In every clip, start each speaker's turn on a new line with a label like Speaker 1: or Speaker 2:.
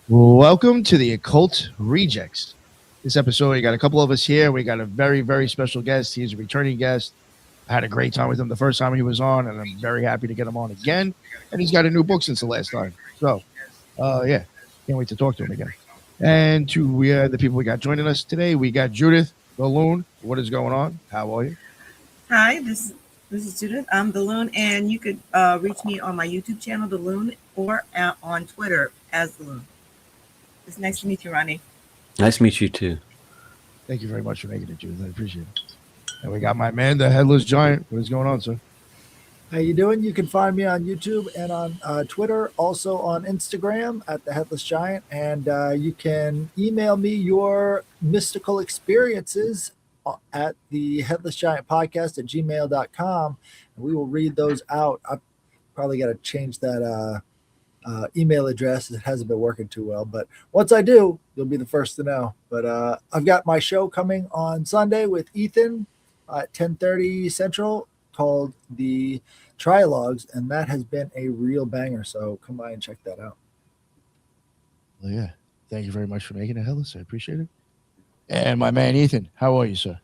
Speaker 1: Welcome to the Occult Rejects. This episode, we got a couple of us here. We got a very, very special guest. He's a returning guest. I had a great time with him the first time he was on, and I'm very happy to get him on again. And he's got a new book since the last time. So, yeah, can't wait to talk to him again. And to the people we got joining us today, we got Judith, the Loon. What is going on? How are you?
Speaker 2: Hi, this is Judith. I'm the Loon, and you could reach me on my YouTube channel, the Loon, or on Twitter as the Loon. It's nice to meet you, Ronnie.
Speaker 3: Nice to meet you too.
Speaker 1: Thank you very much for making it, Judith. I appreciate it. And we got my man, the Headless Giant. What is going on, sir?
Speaker 4: How you doing? You can find me on YouTube and on Twitter, also on Instagram at the Headless Giant, and you can email me your mystical experiences at the Headless Giant Podcast at gmail.com, and we will read those out. I probably got to change that email address. It hasn't been working too well, but once I do, you'll be the first to know. But I've got my show coming on Sunday with Ethan at 10:30 Central called the Trialogues, and that has been a real banger, so come by and check that out.
Speaker 1: Well, yeah, thank you very much for making it, Headless. I appreciate it. And my man Ethan, how are you, sir?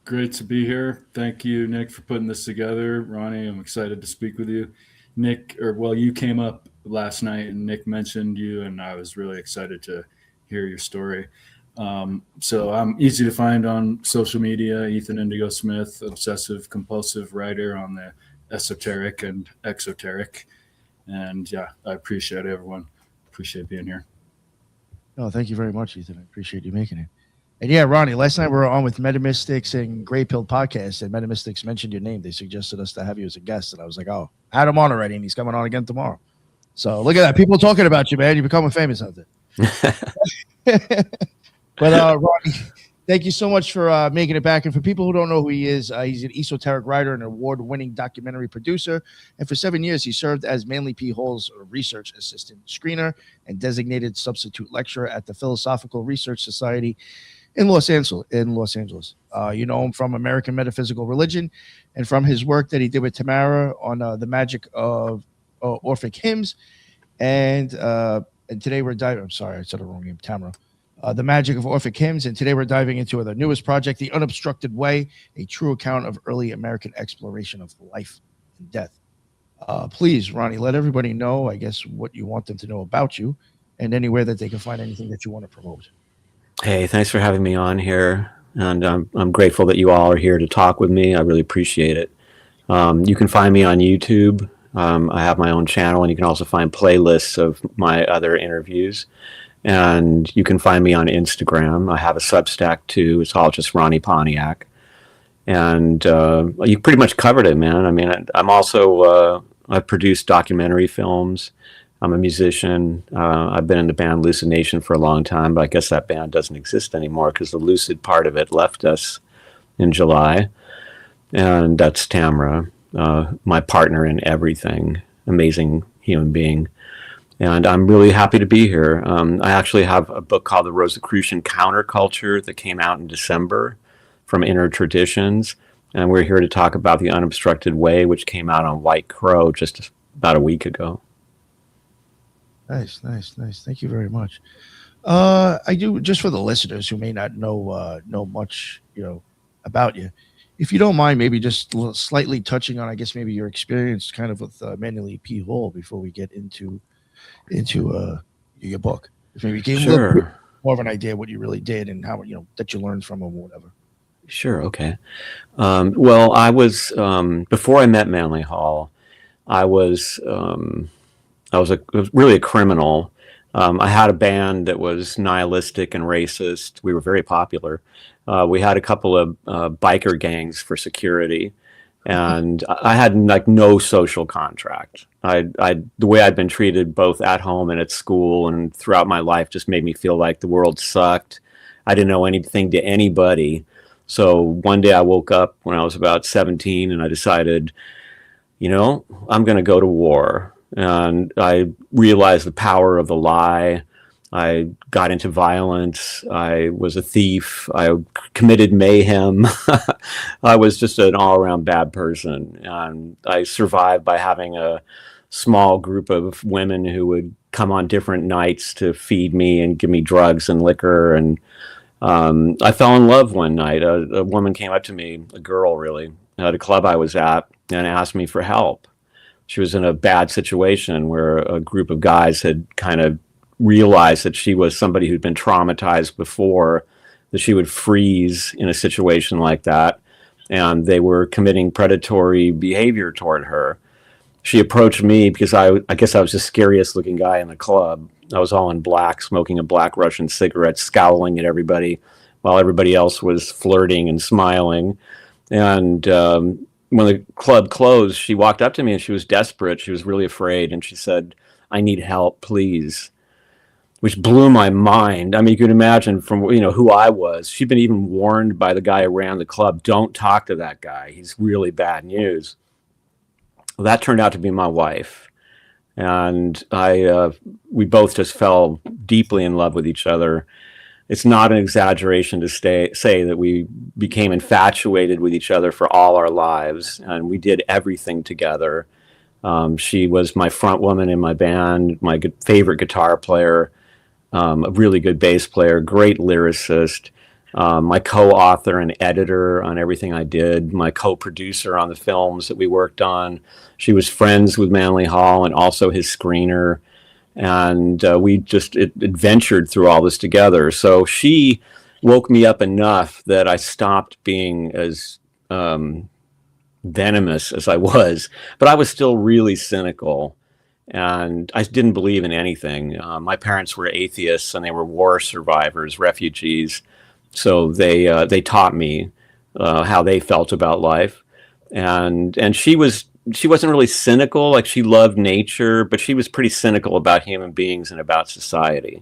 Speaker 5: Great to be here. Thank you, Nick, for putting this together. Ronnie, I'm excited to speak with you. Nick, you came up last night and Nick mentioned you, and I was really excited to hear your story. So I'm easy to find on social media, Ethan Indigo Smith, obsessive compulsive writer on the esoteric and exoteric. And yeah, I appreciate everyone. Appreciate being here.
Speaker 1: Oh, thank you very much, Ethan. I appreciate you making it. And yeah, Ronnie, last night we were on with Metamystics and Grey Pill Podcast, and Metamystics mentioned your name. They suggested us to have you as a guest, and I was like, oh, I had him on already, and he's coming on again tomorrow. So look at that. People talking about you, man. You're becoming famous out there. But Ronnie, thank you so much for making it back. And for people who don't know who he is, he's an esoteric writer and award-winning documentary producer. And for 7 years, he served as Manly P. Hall's research assistant, screener, and designated substitute lecturer at the Philosophical Research Society in Los Angeles. You know him from American Metaphysical Religion and from his work that he did with Tamara on the magic of Orphic hymns. And today we're diving. I'm sorry, I said the wrong name. Tamara. The Magic of Orphic Hymns, and today we're diving into the newest project, The Unobstructed Way, a true account of early American exploration of life and death. Please, Ronnie, let everybody know, I guess, what you want them to know about you and anywhere that they can find anything that you want to promote.
Speaker 3: Hey, thanks for having me on here, and I'm grateful that you all are here to talk with me. I really appreciate it. You can find me on YouTube. I have my own channel, and you can also find playlists of my other interviews. And you can find me on Instagram. I have a Substack too. It's all just Ronnie POntiac. And you pretty much covered it, man. I mean, I'm also, I've produced documentary films. I'm a musician. I've been in the band Lucid Nation for a long time, but I guess that band doesn't exist anymore because the lucid part of it left us in July. And that's Tamara, my partner in everything. Amazing human being. And I'm really happy to be here. I actually have a book called The Rosicrucian Counterculture that came out in December from Inner Traditions. And we're here to talk about The Unobstructed Way, which came out on White Crow just about a week ago.
Speaker 1: Nice. Thank you very much. I do, just for the listeners who may not know much, about you, if you don't mind, maybe just slightly touching on, I guess, maybe your experience kind of with Manly P. Hall before we get into your book. If maybe give a little bit more of an idea what you really did and how that you learned from him or whatever.
Speaker 3: Sure. Okay. Well, I was before I met Manly Hall, I was really a criminal. I had a band that was nihilistic and racist. We were very popular. We had a couple of biker gangs for security. And I had no social contract. The way I'd been treated both at home and at school and throughout my life just made me feel like the world sucked. I didn't know anything to anybody. So one day I woke up when I was about 17 and I decided, I'm going to go to war. And I realized the power of the lie. I got into violence. I was a thief. I committed mayhem. I was just an all-around bad person. And I survived by having a small group of women who would come on different nights to feed me and give me drugs and liquor. And I fell in love one night. A woman came up to me, a girl really, at a club I was at, and asked me for help. She was in a bad situation where a group of guys had kind of realized that she was somebody who'd been traumatized before, that she would freeze in a situation like that, and they were committing predatory behavior toward her. She approached me because I guess I was the scariest looking guy in the club. I was all in black, smoking a black Russian cigarette, scowling at everybody while everybody else was flirting and smiling. And when the club closed, she walked up to me and she was desperate. She was really afraid. And she said, "I need help, please," which blew my mind. I mean, you could imagine from, who I was. She'd been even warned by the guy who ran the club, "Don't talk to that guy. He's really bad news." Well, that turned out to be my wife. And we both just fell deeply in love with each other. It's not an exaggeration to say that we became infatuated with each other for all our lives, and we did everything together. She was my front woman in my band, my favorite guitar player, a really good bass player, great lyricist, my co-author and editor on everything I did, my co-producer on the films that we worked on. She was friends with Manly Hall and also his screener. And we just adventured through all this together. So she woke me up enough that I stopped being as venomous as I was, but I was still really cynical, and I didn't believe in anything. My parents were atheists, and they were war survivors, refugees. So they taught me how they felt about life, and she wasn't really cynical. Like, she loved nature, but she was pretty cynical about human beings and about society.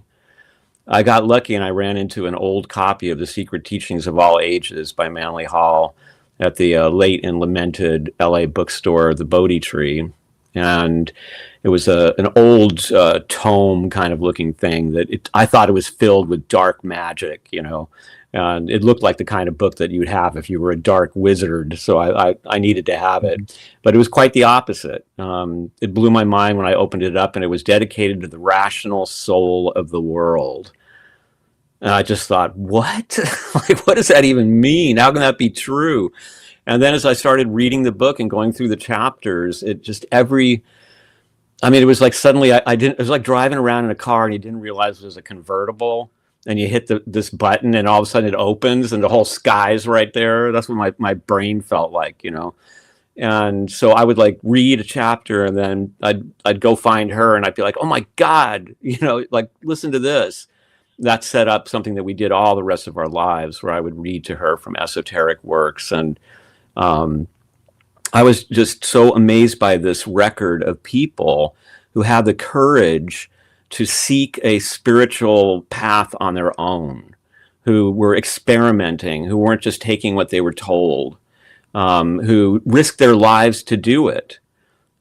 Speaker 3: I got lucky and I ran into an old copy of The Secret Teachings of All Ages by Manly Hall at the late and lamented LA bookstore, The Bodhi Tree. And it was an old tome kind of looking thing that I thought it was filled with dark magic, and it looked like the kind of book that you'd have if you were a dark wizard. So I needed to have it, but it was quite the opposite. It blew my mind when I opened it up, and it was dedicated to the rational soul of the world. And I just thought, what? Like, what does that even mean? How can that be true? And then as I started reading the book and going through the chapters, it was like suddenly it was like driving around in a car and you didn't realize it was a convertible. And you hit this button, and all of a sudden it opens, and the whole sky's right there. That's what my brain felt like, And so I would like read a chapter, and then I'd go find her, and I'd be like, "Oh my God, like, listen to this." That set up something that we did all the rest of our lives, where I would read to her from esoteric works, and I was just so amazed by this record of people who had the courage to seek a spiritual path on their own, who were experimenting, who weren't just taking what they were told, who risked their lives to do it.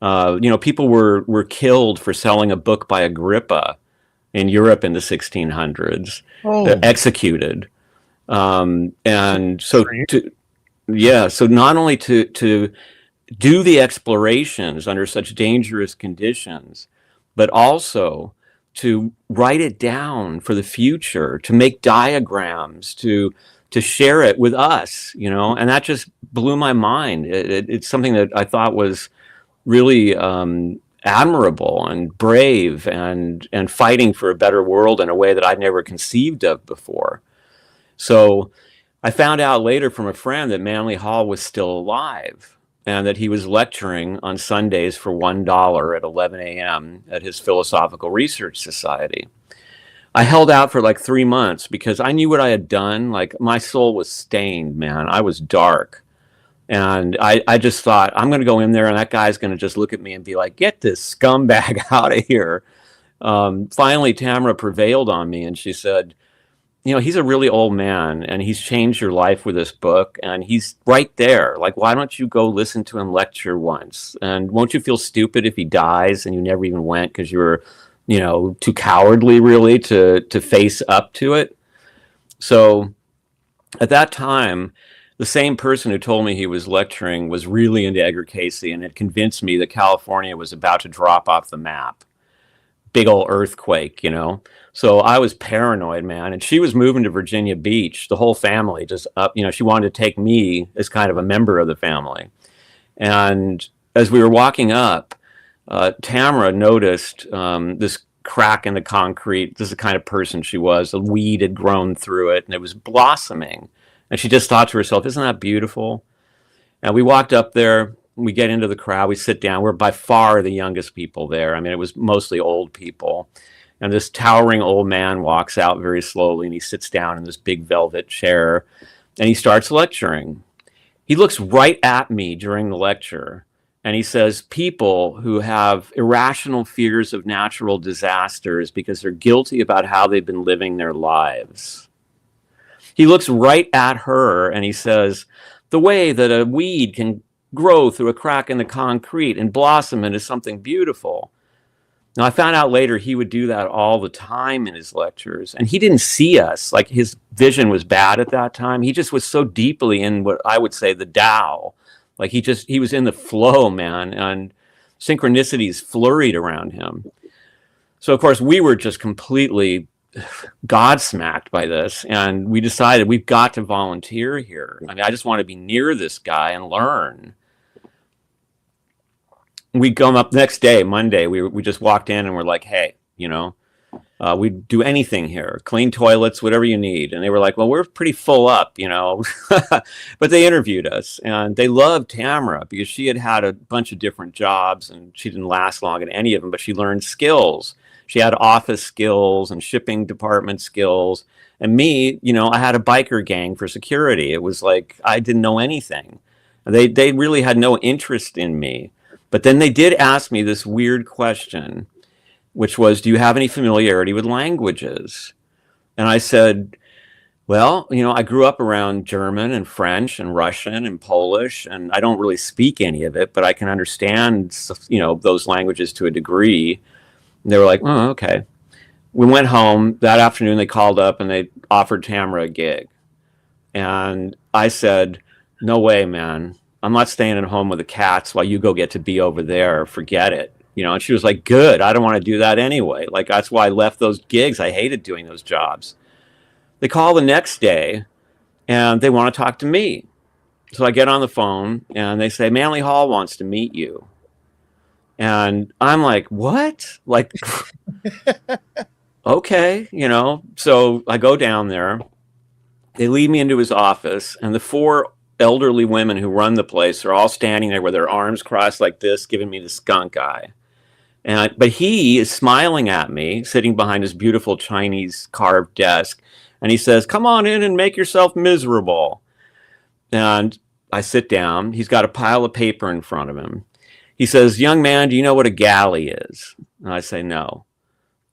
Speaker 3: People were killed for selling a book by Agrippa in Europe in the 1600s, executed. And so, so not only to do the explorations under such dangerous conditions, but also to write it down for the future, to make diagrams, to share it with us, and that just blew my mind. It's something that I thought was really admirable and brave and fighting for a better world in a way that I'd never conceived of before. So I found out later from a friend that Manly Hall was still alive, and that he was lecturing on Sundays for $1 at 11 a.m. at his Philosophical Research Society. I held out for like 3 months because I knew what I had done. Like, my soul was stained, man. I was dark. And I just thought, I'm going to go in there, and that guy's going to just look at me and be like, "Get this scumbag out of here." Finally, Tamara prevailed on me, and she said, "He's a really old man, and he's changed your life with this book, and he's right there. Like, why don't you go listen to him lecture once? And won't you feel stupid if he dies and you never even went because you were, too cowardly, really, to face up to it?" So at that time, the same person who told me he was lecturing was really into Edgar Casey and had convinced me that California was about to drop off the map. Big old earthquake, you know? So I was paranoid, man. And she was moving to Virginia Beach, the whole family just up, you know, she wanted to take me as kind of a member of the family. And as we were walking up, Tamara noticed this crack in the concrete. This is the kind of person she was. A weed had grown through it and it was blossoming. And she just thought to herself, isn't that beautiful? And we walked up there, we get into the crowd, we sit down. We're by far the youngest people there. I mean, it was mostly old people. And this towering old man walks out very slowly and he sits down in this big velvet chair and he starts lecturing. He looks right at me during the lecture and he says, people who have irrational fears of natural disasters because they're guilty about how they've been living their lives. He looks right at her and he says, the way that a weed can grow through a crack in the concrete and blossom into something beautiful. Now, I found out later he would do that all the time in his lectures, and he didn't see us. Like, his vision was bad at that time. He just was so deeply in what I would say the Tao. Like, he was in the flow, man, and synchronicities flurried around him. So, of course, we were just completely godsmacked by this, and we decided we've got to volunteer here. I mean, I just want to be near this guy and learn. We come up next day, Monday, we just walked in and we're like, hey, you know, we'd do anything here, clean toilets, whatever you need. And they were like, well, we're pretty full up, you know. But they interviewed us and they loved Tamara because she had had a bunch of different jobs and she didn't last long in any of them, but she learned skills. She had office skills and shipping department skills. And me, you know, I had a biker gang for security. It was like I didn't know anything. They really had no interest in me. But then they did ask me this weird question, which was, do you have any familiarity with languages? And I said, well, you know, I grew up around German and French and Russian and Polish, and I don't really speak any of it, but I can understand, you know, those languages to a degree. And they were like, oh, okay. We went home. That afternoon, they called up and they offered Tamara a gig. And I said, no way, man. I'm not staying at home with the cats while you go get to be over there. Forget it. You know, and she was like, good. I don't want to do that anyway. Like, that's why I left those gigs. I hated doing those jobs. They call the next day and they want to talk to me. So I get on the phone and they say, Manly Hall wants to meet you. And I'm like, what? Like, okay, you know. So I go down there. They lead me into his office and the four elderly women who run the place are all standing there with their arms crossed like this, giving me the skunk eye. But he is smiling at me, sitting behind his beautiful Chinese carved desk. And he says, come on in and make yourself miserable. And I sit down. He's got a pile of paper in front of him. He says, young man, do you know what a galley is? And I say, no.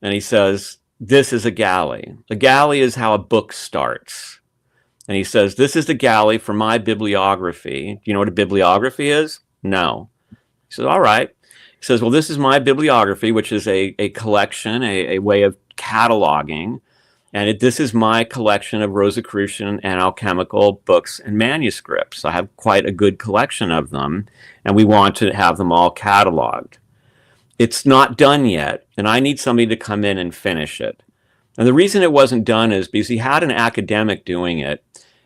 Speaker 3: And he says, this is a galley. A galley is how a book starts. And he says, this is the galley for my bibliography. Do you know what a bibliography is? No. He says, all right. He says, well, this is my bibliography, which is a collection, a way of cataloging. And this is my collection of Rosicrucian and alchemical books and manuscripts. I have quite a good collection of them, and we want to have them all cataloged. It's not done yet, and I need somebody to come in and finish it. And the reason it wasn't done is because he had an academic doing it.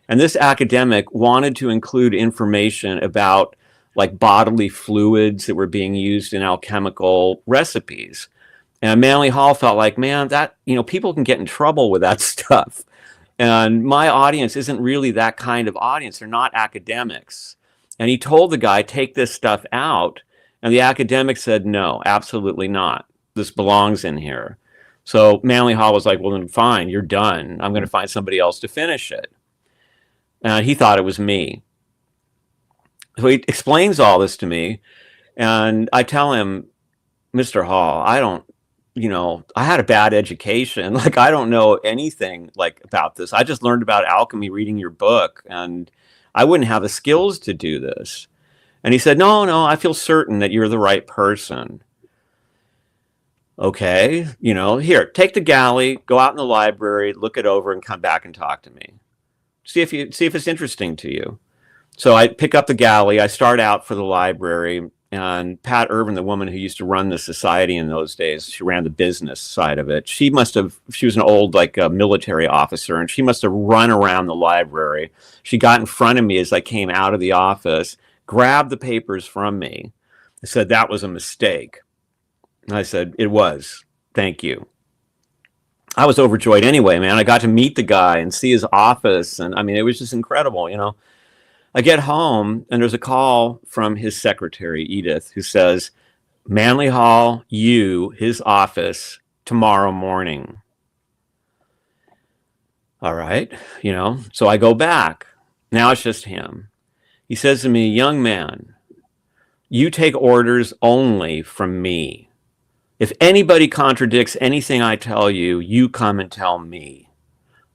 Speaker 3: And this academic wanted to include information about like bodily fluids that were being used in alchemical recipes. And Manly Hall felt like, man, that, you know, people can get in trouble with that stuff. And my audience isn't really that kind of audience. They're not academics. And he told the guy, take this stuff out. And the academic said, no, absolutely not. This belongs in here. So Manly Hall was like, well, then fine, you're done. I'm going to find somebody else to finish it. And he thought it was me. So he explains all this to me. And I tell him, Mr. Hall, I don't, you know, I had a bad education. Like, I don't know anything like about this. I just learned about alchemy reading your book. And I wouldn't have the skills to do this. And he said, no, I feel certain that you're the right person. Okay, you know, here, take the galley, go out in the library, look it over and come back and talk to me. See if it's interesting to you. So I pick up the galley. I start out for the library, and Pat Irvin, the woman who used to run the society in those days, she ran the business side of it. She was an old military officer, and she must have run around the library. She got in front of me as I came out of the office, grabbed the papers from me, and said, "That was a mistake." And I said, "It was. Thank you." I was overjoyed anyway, man. I got to meet the guy and see his office, and I mean, it was just incredible, you know. I get home and there's a call from his secretary, Edith, who says, "Manley Hall, his office, tomorrow morning." All right, you know, so I go back. Now it's just him. He says to me, "Young man, you take orders only from me. If anybody contradicts anything I tell you, you come and tell me.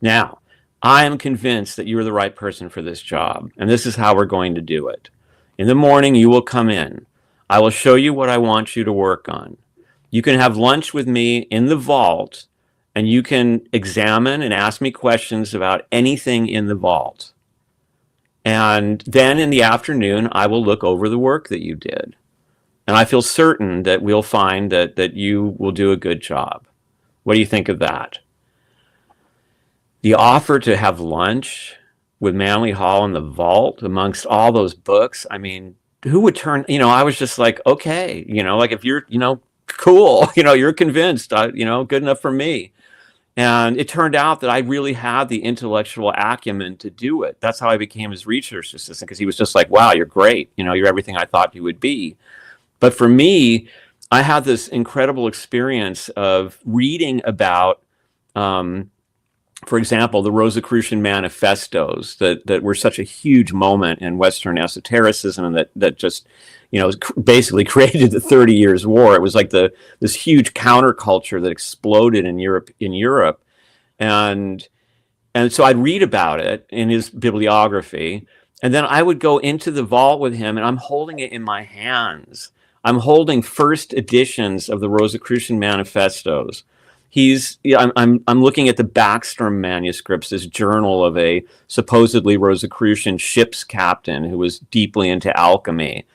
Speaker 3: Now, I am convinced that you're the right person for this job, and this is how we're going to do it. In the morning, you will come in. I will show you what I want you to work on. You can have lunch with me in the vault, and you can examine and ask me questions about anything in the vault. And then in the afternoon, I will look over the work that you did. And I feel certain that we'll find that you will do a good job. What do you think of that?" The offer to have lunch with Manley Hall in the vault amongst all those books, I mean, who would turn, you know, I was just like, okay, you know, like if you're, you know, cool, you know, you're convinced, you know, good enough for me. And it turned out that I really had the intellectual acumen to do it. That's how I became his research assistant, because he was just like, "Wow, you're great. You know, you're everything I thought you would be." But for me, I had this incredible experience of reading about, for example, the Rosicrucian manifestos that were such a huge moment in Western esotericism, and that just, you know, basically created the 30 Years' War. It was like this huge counterculture that exploded in Europe. And so I'd read about it in his bibliography, and then I would go into the vault with him, and I'm holding it in my hands. I'm holding first editions of the Rosicrucian manifestos. I'm looking at the Backstrom manuscripts, this journal of a supposedly Rosicrucian ship's captain who was deeply into alchemy.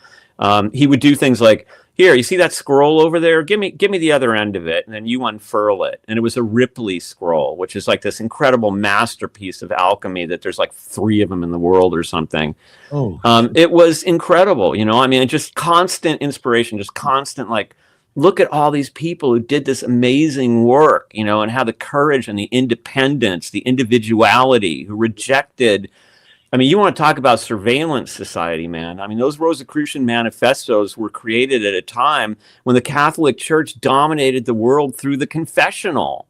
Speaker 3: He would do things like, "Here, you see that scroll over there? Give me the other end of it, and then you unfurl it." And it was a Ripley scroll, which is like this incredible masterpiece of alchemy that there's like 3 of them in the world or something.
Speaker 1: Oh,
Speaker 3: It was incredible, you know. I mean, just constant inspiration, just constant, like, look at all these people who did this amazing work, you know, and how the courage and the independence, the individuality, who rejected. I mean, you want to talk about surveillance society, man. I mean, those Rosicrucian manifestos were created at a time when the Catholic Church dominated the world through the confessional,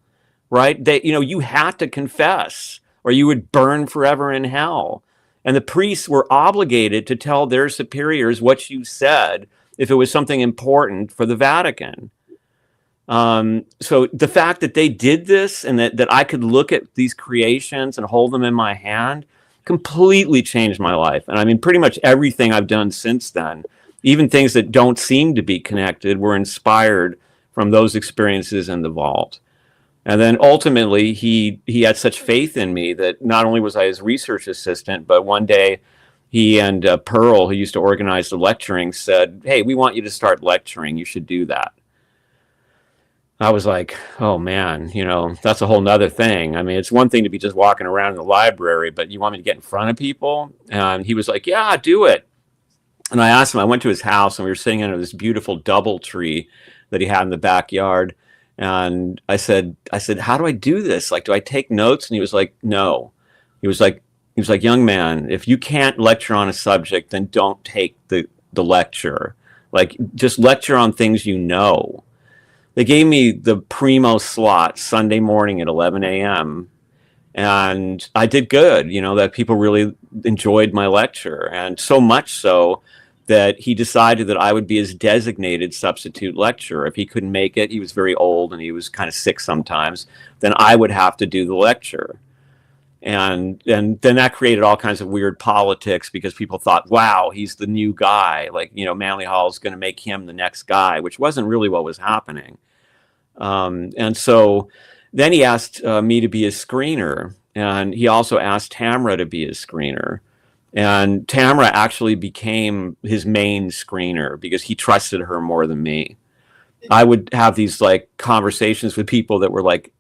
Speaker 3: right? That, you know, you had to confess or you would burn forever in hell. And the priests were obligated to tell their superiors what you said if it was something important for the Vatican. So the fact that they did this, and that I could look at these creations and hold them in my hand, completely changed my life. And I mean, pretty much everything I've done since then, even things that don't seem to be connected, were inspired from those experiences in the vault. And then ultimately, he had such faith in me that not only was I his research assistant, but one day he and Pearl, who used to organize the lecturing, said, "Hey, we want you to start lecturing. You should do that." I was like, oh man, you know, that's a whole nother thing. I mean, it's one thing to be just walking around in the library, but you want me to get in front of people? And he was like, "Yeah, do it." And I asked him, I went to his house and we were sitting under this beautiful double tree that he had in the backyard. And I said, "How do I do this? Like, do I take notes?" And he was like, "No." He was like, "Young man, if you can't lecture on a subject, then don't take the lecture. Like, just lecture on things you know." They gave me the primo slot Sunday morning at 11 a.m. And I did good, you know, that people really enjoyed my lecture. And so much so that he decided that I would be his designated substitute lecturer. If he couldn't make it, he was very old and he was kind of sick sometimes, then I would have to do the lecture. And then that created all kinds of weird politics, because people thought, wow, he's the new guy. Like, you know, Manley Hall is going to make him the next guy, which wasn't really what was happening. And so then he asked me to be his screener. And he also asked Tamra to be his screener. And Tamara actually became his main screener because he trusted her more than me. I would have these like conversations with people that were like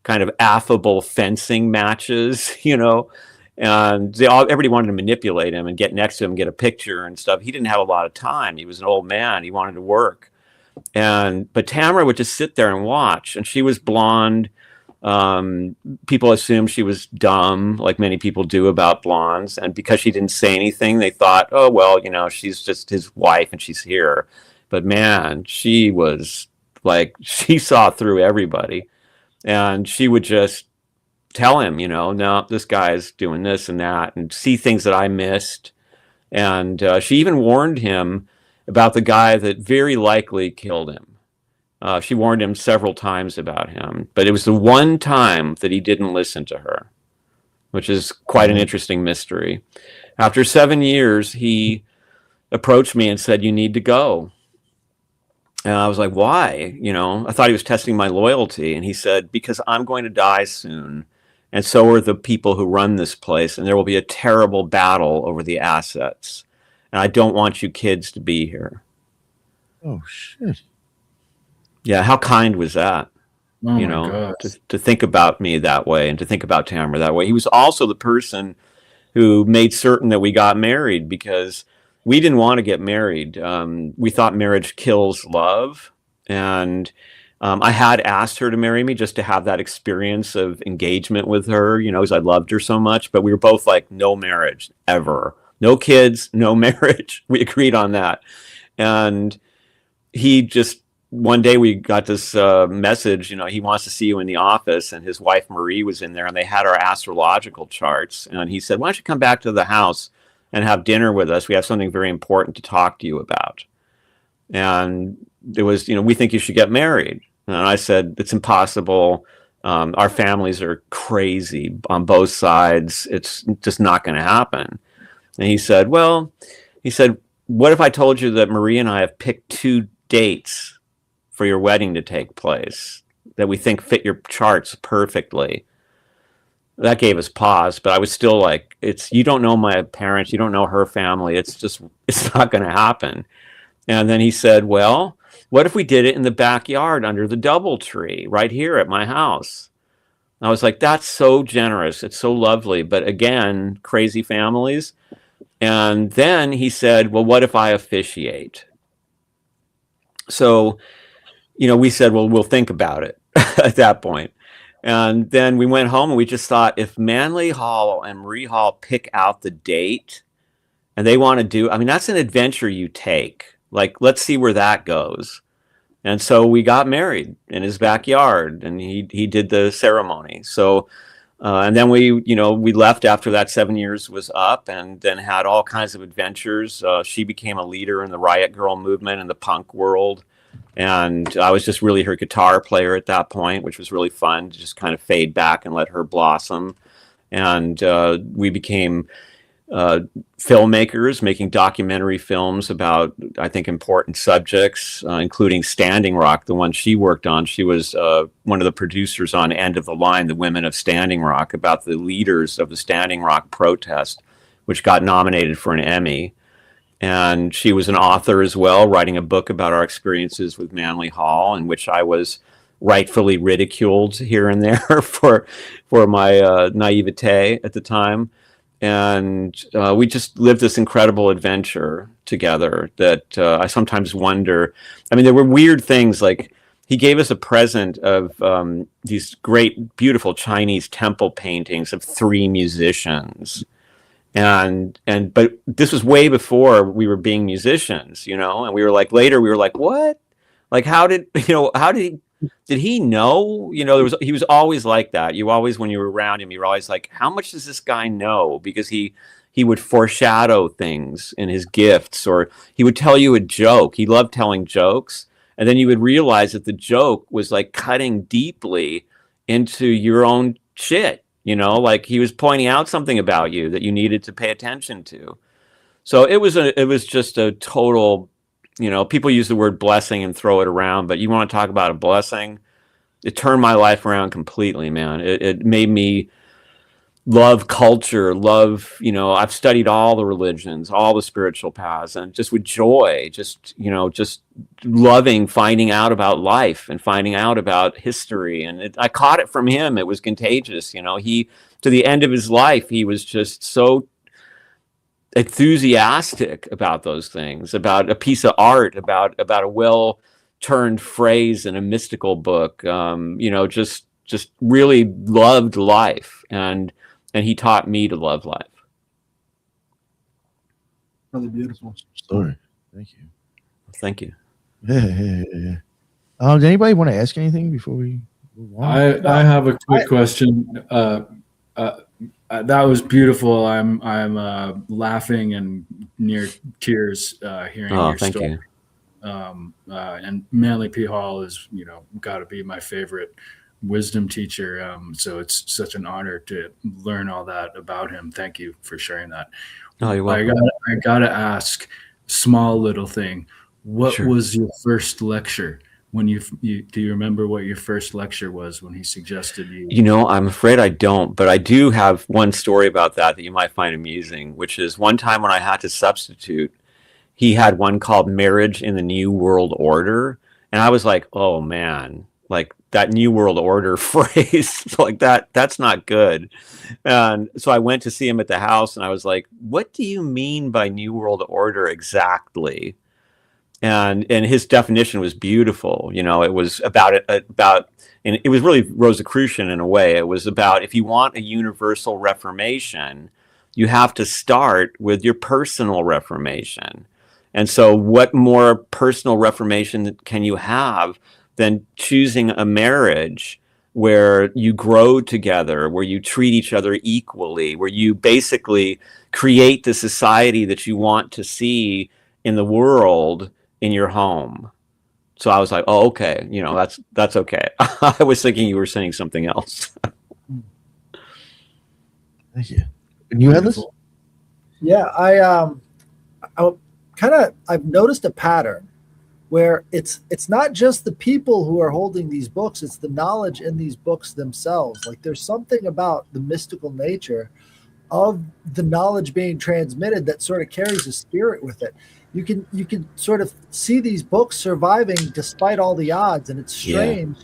Speaker 3: kind of affable fencing matches, you know, and everybody wanted to manipulate him and get next to him, get a picture and stuff. He didn't have a lot of time. He was an old man. He wanted to work. But Tamara would just sit there and watch, and she was blonde. People assumed she was dumb, like many people do about blondes. And because she didn't say anything, they thought, oh, well, you know, she's just his wife and she's here. But man, she was like, she saw through everybody. And she would just tell him, you know, no, this guy's doing this and that, and see things that I missed. And she even warned him about the guy that very likely killed him. She warned him several times about him, but it was the one time that he didn't listen to her, which is quite an interesting mystery. After 7 years, he approached me and said, you need to go. And I was like, why? You know, I thought he was testing my loyalty. And he said, because I'm going to die soon. And so are the people who run this place. And there will be a terrible battle over the assets. And I don't want you kids to be here.
Speaker 1: Oh, shit.
Speaker 3: Yeah, how kind was that?
Speaker 5: Oh
Speaker 3: You
Speaker 5: my
Speaker 3: know,
Speaker 5: gosh.
Speaker 3: to think about me that way and to think about Tamara that way. He was also the person who made certain that we got married because we didn't want to get married. We thought marriage kills love. And I had asked her to marry me just to have that experience of engagement with her, you know, because I loved her so much. But we were both like, no marriage ever. No kids, no marriage. We agreed on that. And he just, one day we got this message, you know, he wants to see you in the office, and his wife Marie was in there, and they had our astrological charts. And he said, why don't you come back to the house and have dinner with us? We have something very important to talk to you about. And it was, you know, we think you should get married. And I said, it's impossible. Our families are crazy on both sides. It's just not going to happen. And he said, well, what if I told you that Marie and I have picked 2 dates for your wedding to take place that we think fit your charts perfectly? That gave us pause, but I was still like, you don't know my parents, you don't know her family. It's not going to happen. And then he said, well, what if we did it in the backyard under the DoubleTree right here at my house? I was like, that's so generous. It's so lovely. But again, crazy families. And then he said, well, what if I officiate? So, you know, we said, well, we'll think about it at that point. And then we went home and we just thought, if Manly Hall and Marie Hall pick out the date and they want to do, I mean, that's an adventure you take. Like, let's see where that goes. And so we got married in his backyard, and he did the ceremony. So, and then we left after that 7 years was up, and then had all kinds of adventures. She became a leader in the Riot Girl movement in the punk world. And I was just really her guitar player at that point, which was really fun to just kind of fade back and let her blossom. And we became filmmakers, making documentary films about, I think, important subjects, including Standing Rock, the one she worked on. She was one of the producers on End of the Line, The Women of Standing Rock, about the leaders of the Standing Rock protest, which got nominated for an Emmy. And she was an author as well, writing a book about our experiences with Manly Hall, in which I was rightfully ridiculed here and there for my naivete at the time. And we just lived this incredible adventure together that I sometimes wonder. I mean, there were weird things, like he gave us a present of these great, beautiful Chinese temple paintings of 3 musicians. But this was way before we were being musicians, you know, and we were like, later we were like, what? Like, did he know? You know, he was always like that. You always, when you were around him, you were always like, how much does this guy know? Because he would foreshadow things in his gifts, or he would tell you a joke. He loved telling jokes. And then you would realize that the joke was like cutting deeply into your own shit. You know, like he was pointing out something about you that you needed to pay attention to. So it was just a total, you know, people use the word blessing and throw it around, but you want to talk about a blessing? It turned my life around completely, man. It made me love culture, love, I've studied all the religions, all the spiritual paths, and just with joy, just loving finding out about life and finding out about history. And I caught it from him. It was contagious. He, to the end of his life, he was just so enthusiastic about those things, about a piece of art, about a well turned phrase in a mystical book. Just really loved life, and he taught me to love life.
Speaker 4: Really beautiful
Speaker 1: story. Thank you.
Speaker 3: Thank you.
Speaker 1: Yeah. Does anybody want to ask anything before we move on?
Speaker 5: I have a quick question. That was beautiful. I'm laughing and near tears hearing your
Speaker 3: thank
Speaker 5: story.
Speaker 3: you.
Speaker 5: And Manly P. Hall is, got to be my favorite wisdom teacher. So it's such an honor to learn all that about him. Thank you for sharing that.
Speaker 3: Oh, you're welcome.
Speaker 5: I gotta ask, small little thing. What
Speaker 3: Sure.
Speaker 5: was your first lecture? When do you remember what your first lecture was when he suggested you?
Speaker 3: I'm afraid I don't, but I do have one story about that you might find amusing, which is one time when I had to substitute, he had one called Marriage in the New World Order. And I was like, oh man, like that New World Order phrase, like that's not good. And so I went to see him at the house and I was like, what do you mean by New World Order exactly? And his definition was beautiful. It was about and it was really Rosicrucian in a way. It was about, if you want a universal reformation, you have to start with your personal reformation. And so what more personal reformation can you have than choosing a marriage where you grow together, where you treat each other equally, where you basically create the society that you want to see in the world in your home. So I was like, oh, okay, that's okay. I was thinking you were saying something else.
Speaker 1: Thank you. And you had this?
Speaker 4: Yeah, I've noticed a pattern where it's not just the people who are holding these books, it's the knowledge in these books themselves. Like there's something about the mystical nature of the knowledge being transmitted that sort of carries a spirit with it. You can sort of see these books surviving despite all the odds, and it's strange,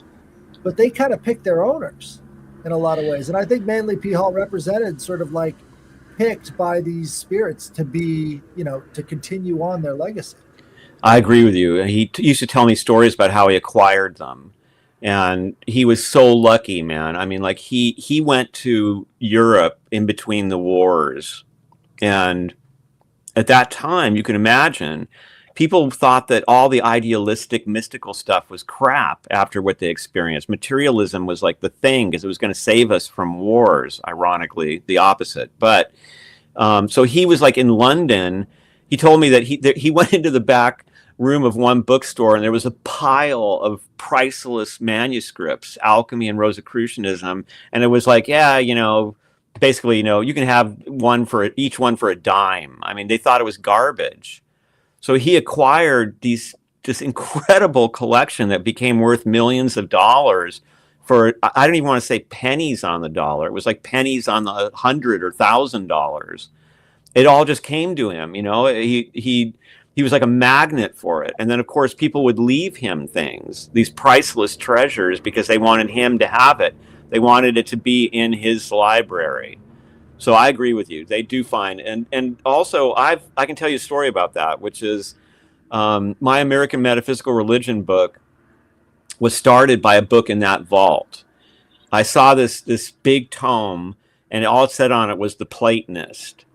Speaker 4: but they kind of pick their owners in a lot of ways. And I think Manly P. Hall represented sort of like picked by these spirits to be, to continue on their legacy.
Speaker 3: I agree with you. He used to tell me stories about how he acquired them. And he was so lucky, man. I mean, like he went to Europe in between the wars. And at that time, you can imagine, people thought that all the idealistic, mystical stuff was crap after what they experienced. Materialism was like the thing because it was going to save us from wars, ironically, the opposite. But so he was like in London. He told me that he went into the back room of one bookstore and there was a pile of priceless manuscripts, alchemy and Rosicrucianism. And it was like, basically, you can have each one for a dime. I mean, they thought it was garbage. So he acquired this incredible collection that became worth millions of dollars for, I don't even want to say pennies on the dollar. It was like pennies on the $100 or $1,000. It all just came to him, he was like a magnet for it. And then, of course, people would leave him things, these priceless treasures, because they wanted him to have it. They wanted it to be in his library. So I agree with you. They do find, and also I can tell you a story about that, which is my American Metaphysical Religion book was started by a book in that vault. I saw this big tome, and all it said on it was The Platonist.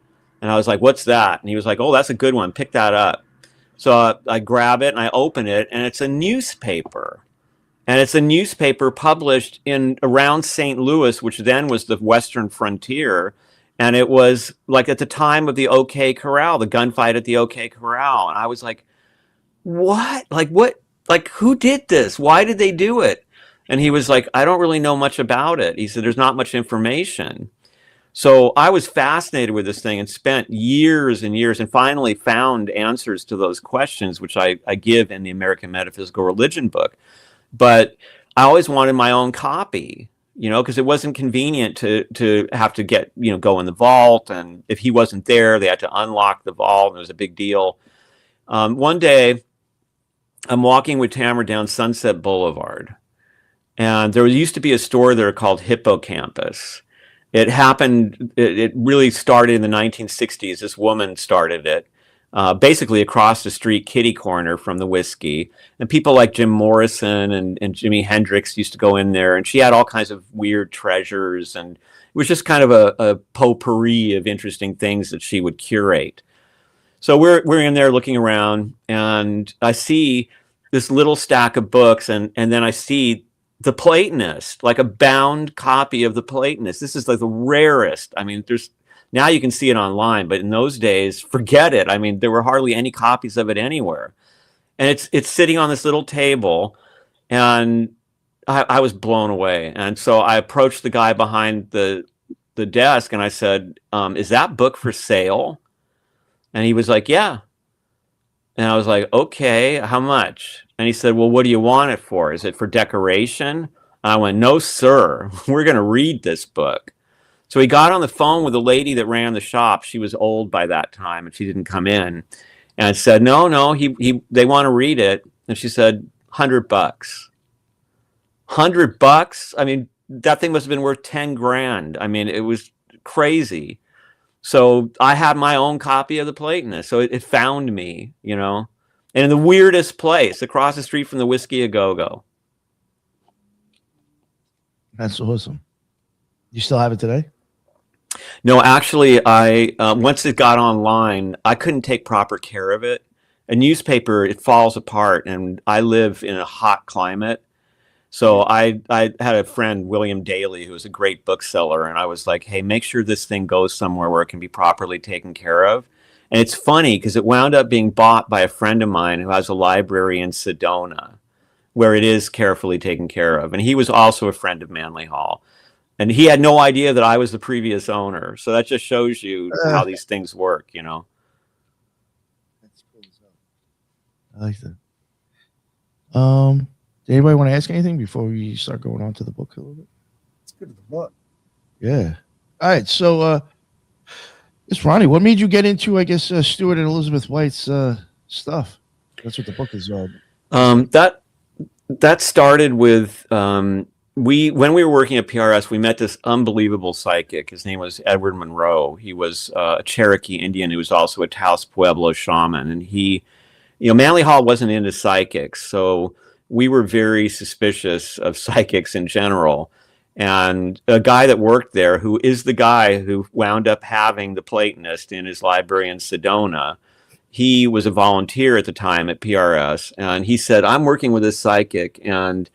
Speaker 3: And I was like, what's that? And he was like, oh, that's a good one. Pick that up. So I grab it and I open it, and it's a newspaper. And it's a newspaper published in around St. Louis, which then was the Western frontier. And it was like at the time of the OK Corral, the gunfight at the OK Corral. And I was like, what? Like, who did this? Why did they do it? And he was like, I don't really know much about it. He said, there's not much information. So I was fascinated with this thing and spent years and years and finally found answers to those questions, which I give in the American Metaphysical Religion book. But I always wanted my own copy. because it wasn't convenient to have to get, go in the vault. And if he wasn't there, they had to unlock the vault. And it was a big deal. One day, I'm walking with Tamara down Sunset Boulevard. And there used to be a store there called Hippocampus. It really started in the 1960s. This woman started it. Basically across the street, kitty corner from the whiskey. And people like Jim Morrison and Jimi Hendrix used to go in there. And she had all kinds of weird treasures. And it was just kind of a potpourri of interesting things that she would curate. So we're in there looking around, and I see this little stack of books, and then I see The Platonist, like a bound copy of The Platonist. This is like the rarest. I mean, now you can see it online, but in those days, forget it. I mean, there were hardly any copies of it anywhere. And it's sitting on this little table, and I was blown away. And so I approached the guy behind the desk, and I said, is that book for sale? And he was like, yeah. And I was like, okay, how much? And he said, well, what do you want it for? Is it for decoration? And I went, no, sir, we're going to read this book. So he got on the phone with the lady that ran the shop. She was old by that time, and she didn't come in, and said, no, they want to read it. And she said, $100. $100? I mean, that thing must have been worth 10 grand. I mean, it was crazy. So I had my own copy of The Platonist. So it found me, and in the weirdest place, across the street from the Whiskey A Go-Go.
Speaker 1: That's awesome. You still have it today?
Speaker 3: No, actually, I once it got online, I couldn't take proper care of it. A newspaper, it falls apart, and I live in a hot climate. So I had a friend, William Daly, who was a great bookseller, and I was like, hey, make sure this thing goes somewhere where it can be properly taken care of. And it's funny because it wound up being bought by a friend of mine who has a library in Sedona where it is carefully taken care of. And he was also a friend of Manly Hall. And he had no idea that I was the previous owner. So that just shows you how these things work,
Speaker 1: That's cool as hell. I like that. Did anybody want to ask anything before we start going on to the book a little bit?
Speaker 4: It's good to the book.
Speaker 1: Yeah. All right. So, it's Ronnie. What made you get into, I guess, Stuart and Elizabeth White's stuff? That's what the book is.
Speaker 3: That started with when we were working at PRS, we met this unbelievable psychic. His name was Edward Monroe. He was a Cherokee Indian who was also a Taos Pueblo shaman, and he, Manly Hall wasn't into psychics, so we were very suspicious of psychics in general. And a guy that worked there, who is the guy who wound up having The Platonist in his library in Sedona, he was a volunteer at the time at PRS. And he said, I'm working with this psychic, and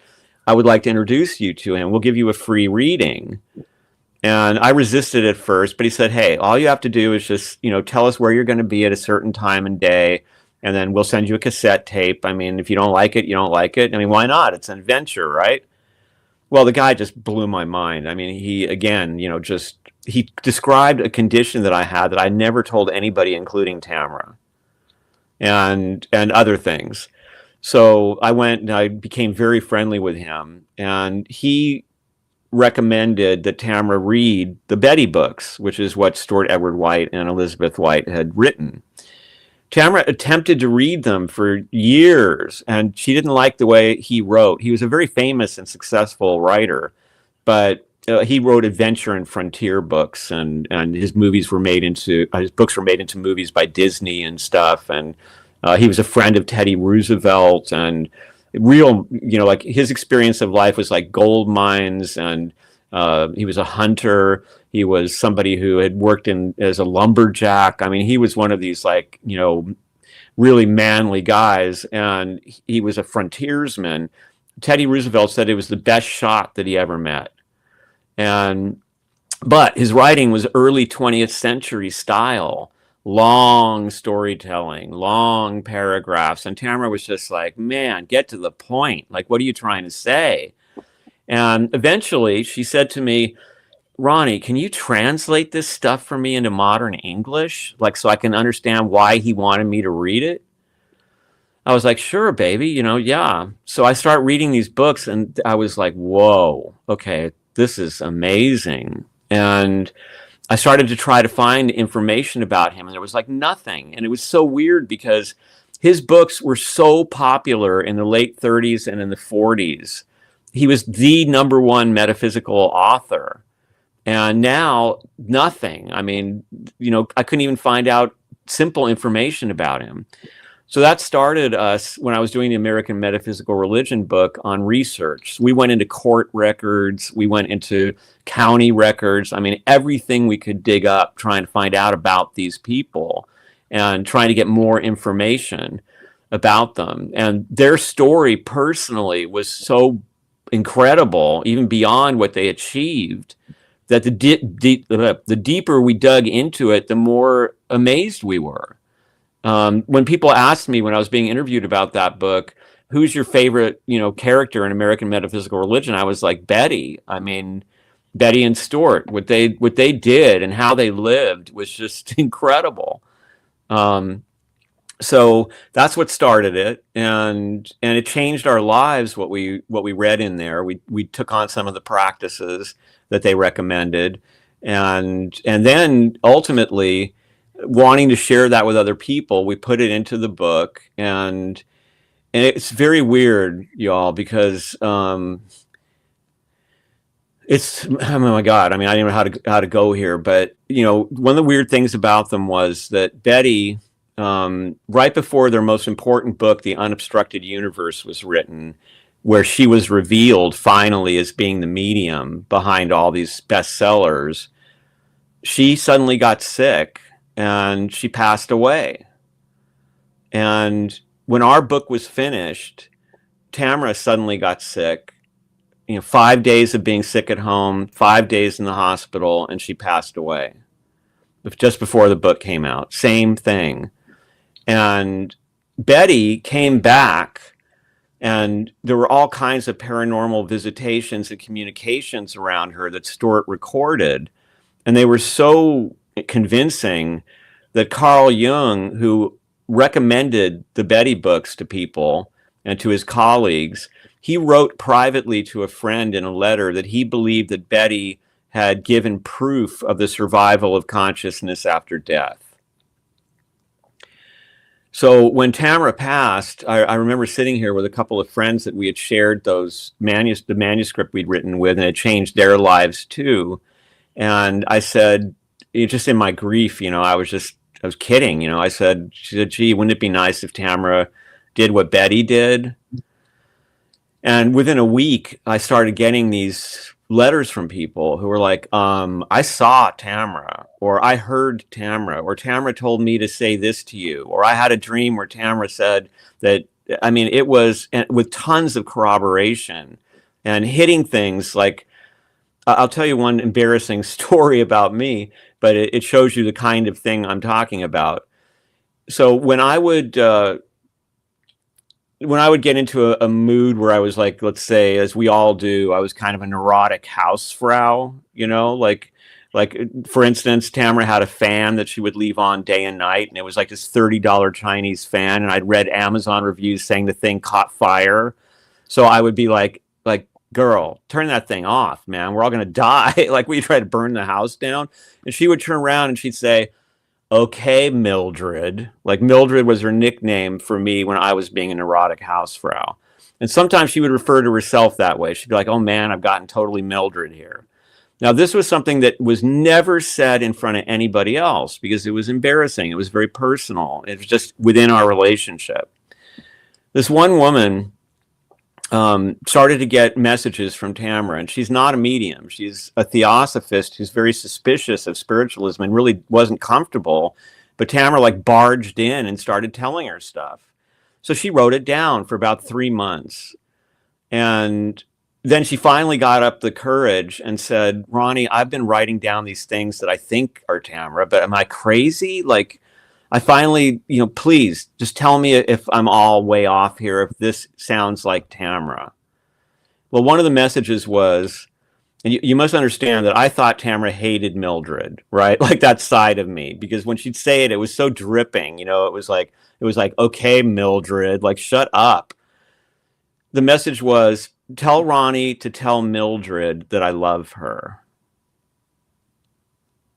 Speaker 3: I would like to introduce you to him. We'll give you a free reading. And I resisted at first, but he said, hey, all you have to do is just, tell us where you're going to be at a certain time and day. And then we'll send you a cassette tape. I mean, if you don't like it, you don't like it. I mean, why not? It's an adventure, right? Well, the guy just blew my mind. I mean, he described a condition that I had that I never told anybody, including Tamara, and other things. So I went and I became very friendly with him, and he recommended that Tamara read the Betty books, which is what Stuart Edward White and Elizabeth White had written. Tamara attempted to read them for years, and she didn't like the way he wrote. He was a very famous and successful writer, but he wrote adventure and frontier books, and his books were made into movies by Disney and stuff. And he was a friend of Teddy Roosevelt, and like his experience of life was like gold mines, and he was a hunter. He was somebody who had worked as a lumberjack. I mean, he was one of these really manly guys, and he was a frontiersman. Teddy Roosevelt said it was the best shot that he ever met. But his writing was early 20th century style, long storytelling, long paragraphs. And Tamara was just like, man, get to the point. Like, what are you trying to say? And eventually she said to me, Ronnie, can you translate this stuff for me into modern English? Like, so I can understand why he wanted me to read it? I was like, sure, baby, yeah. So I start reading these books, and I was like, whoa, okay, this is amazing. And I started to try to find information about him, and there was like nothing. And it was so weird because his books were so popular in the late 30s and in the 40s. He was the number one metaphysical author. And now nothing. I mean, I couldn't even find out simple information about him. So that started us when I was doing the American Metaphysical Religion book on research. We went into court records. We went into county records. I mean, everything we could dig up trying to find out about these people and trying to get more information about them. And their story personally was so incredible, even beyond what they achieved, that the deeper we dug into it, the more amazed we were. When people asked me when I was being interviewed about that book, who's your favorite, character in American Metaphysical Religion? I was like, Betty. I mean, Betty and Stuart, what they did and how they lived was just incredible. So that's what started it, and it changed our lives. What we read in there, we took on some of the practices that they recommended, and then ultimately, wanting to share that with other people, we put it into the book, and it's very weird, y'all, because it's, oh my God, I mean, I don't know how to go here, but one of the weird things about them was that Betty, right before their most important book, The Unobstructed Universe, was written, where she was revealed finally as being the medium behind all these bestsellers, she suddenly got sick. And she passed away. And when our book was finished, Tamara suddenly got sick. 5 days of being sick at home, 5 days in the hospital, and she passed away. Just before the book came out. Same thing. And Betty came back, and there were all kinds of paranormal visitations and communications around her that Stuart recorded. And they were so convincing that Carl Jung, who recommended the Betty books to people and to his colleagues, he wrote privately to a friend in a letter that he believed that Betty had given proof of the survival of consciousness after death. So when Tamara passed, I remember sitting here with a couple of friends that we had shared the manuscript we'd written with, and it changed their lives too. And I said, just in my grief, I was kidding. She said, gee, wouldn't it be nice if Tamara did what Betty did? And within a week, I started getting these letters from people who were like, I saw Tamara, or I heard Tamara, or Tamara told me to say this to you, or I had a dream where Tamara said that. I mean, it was with tons of corroboration and hitting things like, I'll tell you one embarrassing story about me, but it shows you the kind of thing I'm talking about. So when I would get into a mood where I was like, let's say, as we all do, I was kind of a neurotic housefrau, like for instance, Tamara had a fan that she would leave on day and night, and it was like this $30 Chinese fan, and I'd read Amazon reviews saying the thing caught fire. So I would be like, girl, turn that thing off, man. We're all going to die. Like, we tried to burn the house down. And she would turn around and she'd say, okay, Mildred. Like, Mildred was her nickname for me when I was being a neurotic housefrau. And sometimes she would refer to herself that way. She'd be like, oh man, I've gotten totally Mildred here. Now, this was something that was never said in front of anybody else because it was embarrassing. It was very personal. It was just within our relationship. This one woman started to get messages from Tamara, and she's not a medium. She's a theosophist who's very suspicious of spiritualism and really wasn't comfortable. But Tamara barged in and started telling her stuff. So she wrote it down for about 3 months. And then she finally got up the courage and said, Ronnie, I've been writing down these things that I think are Tamara, but am I crazy? I finally, please just tell me if I'm all way off here, if this sounds like Tamara. Well, one of the messages was, and you must understand that I thought Tamara hated Mildred, right? Like that side of me, because when she'd say it, it was so dripping, it was like, okay, Mildred, shut up. The message was, tell Ronnie to tell Mildred that I love her.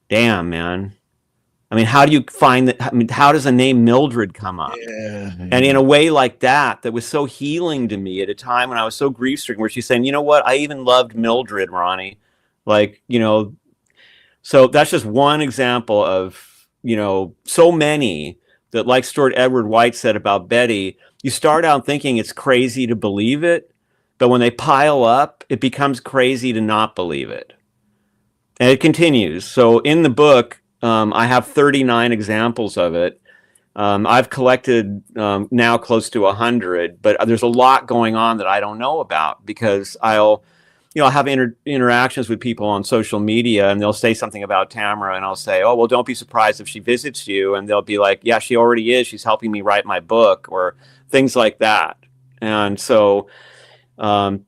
Speaker 3: Damn, man. I mean, how do you find that? I mean, how does the name Mildred come up?
Speaker 1: Yeah.
Speaker 3: And in a way like that was so healing to me at a time when I was so grief stricken, where she's saying, you know what? I even loved Mildred, Ronnie. Like, you know, so that's just one example of, you know, so many that, like Stuart Edward White said about Betty, you start out thinking it's crazy to believe it, but when they pile up, it becomes crazy to not believe it. And it continues. So in the book, I have 39 examples of it. I've collected now close to 100, but there's a lot going on that I don't know about, because I'll have interactions with people on social media, and they'll say something about Tamara, and I'll say, oh, well, don't be surprised if she visits you. And they'll be like, yeah, she already is. She's helping me write my book, or things like that. And so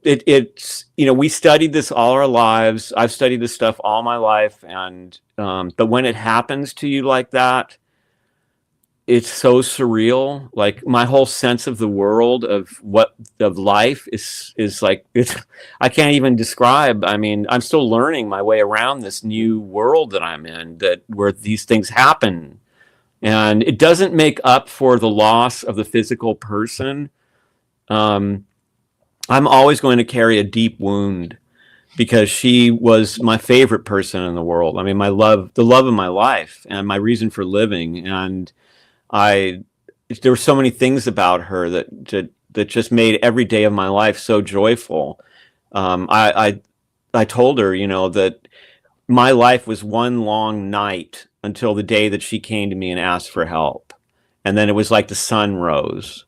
Speaker 3: it's, you know, we studied this all our lives. I've studied this stuff all my life. And but when it happens to you like that, it's so surreal. Like, my whole sense of the world of life is like, it's, I can't even describe. I mean, I'm still learning my way around this new world that I'm in, where these things happen. And it doesn't make up for the loss of the physical person. I'm always going to carry a deep wound, because she was my favorite person in the world. I mean, the love of my life and my reason for living. And there were so many things about her that just made every day of my life so joyful. I told her, you know, that my life was one long night until the day that she came to me and asked for help. And then it was like the sun rose,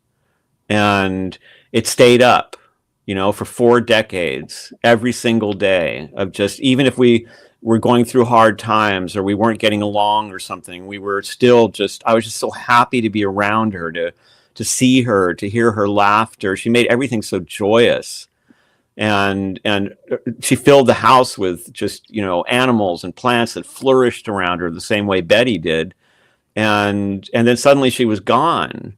Speaker 3: and it stayed up, you know, for 4 decades, every single day, of just, even if we were going through hard times or we weren't getting along or something, we were still I was just so happy to be around her, to see her, to hear her laughter. She made everything so joyous. And she filled the house with just, you know, animals and plants that flourished around her the same way Betty did. And then suddenly she was gone.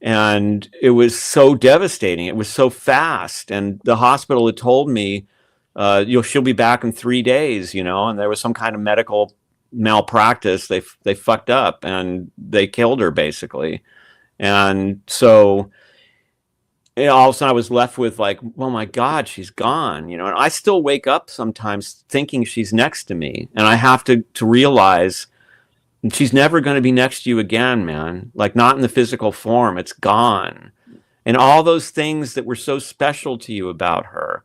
Speaker 3: And it was so devastating. It was so fast. And the hospital had told me, she'll be back in 3 days, you know, and there was some kind of medical malpractice. They fucked up and they killed her, basically. And so, you know, all of a sudden I was left with like, oh my God, she's gone, you know. And I still wake up sometimes thinking she's next to me, and I have to realize she's never going to be next to you again, man. Like, not in the physical form. It's gone. And all those things that were so special to you about her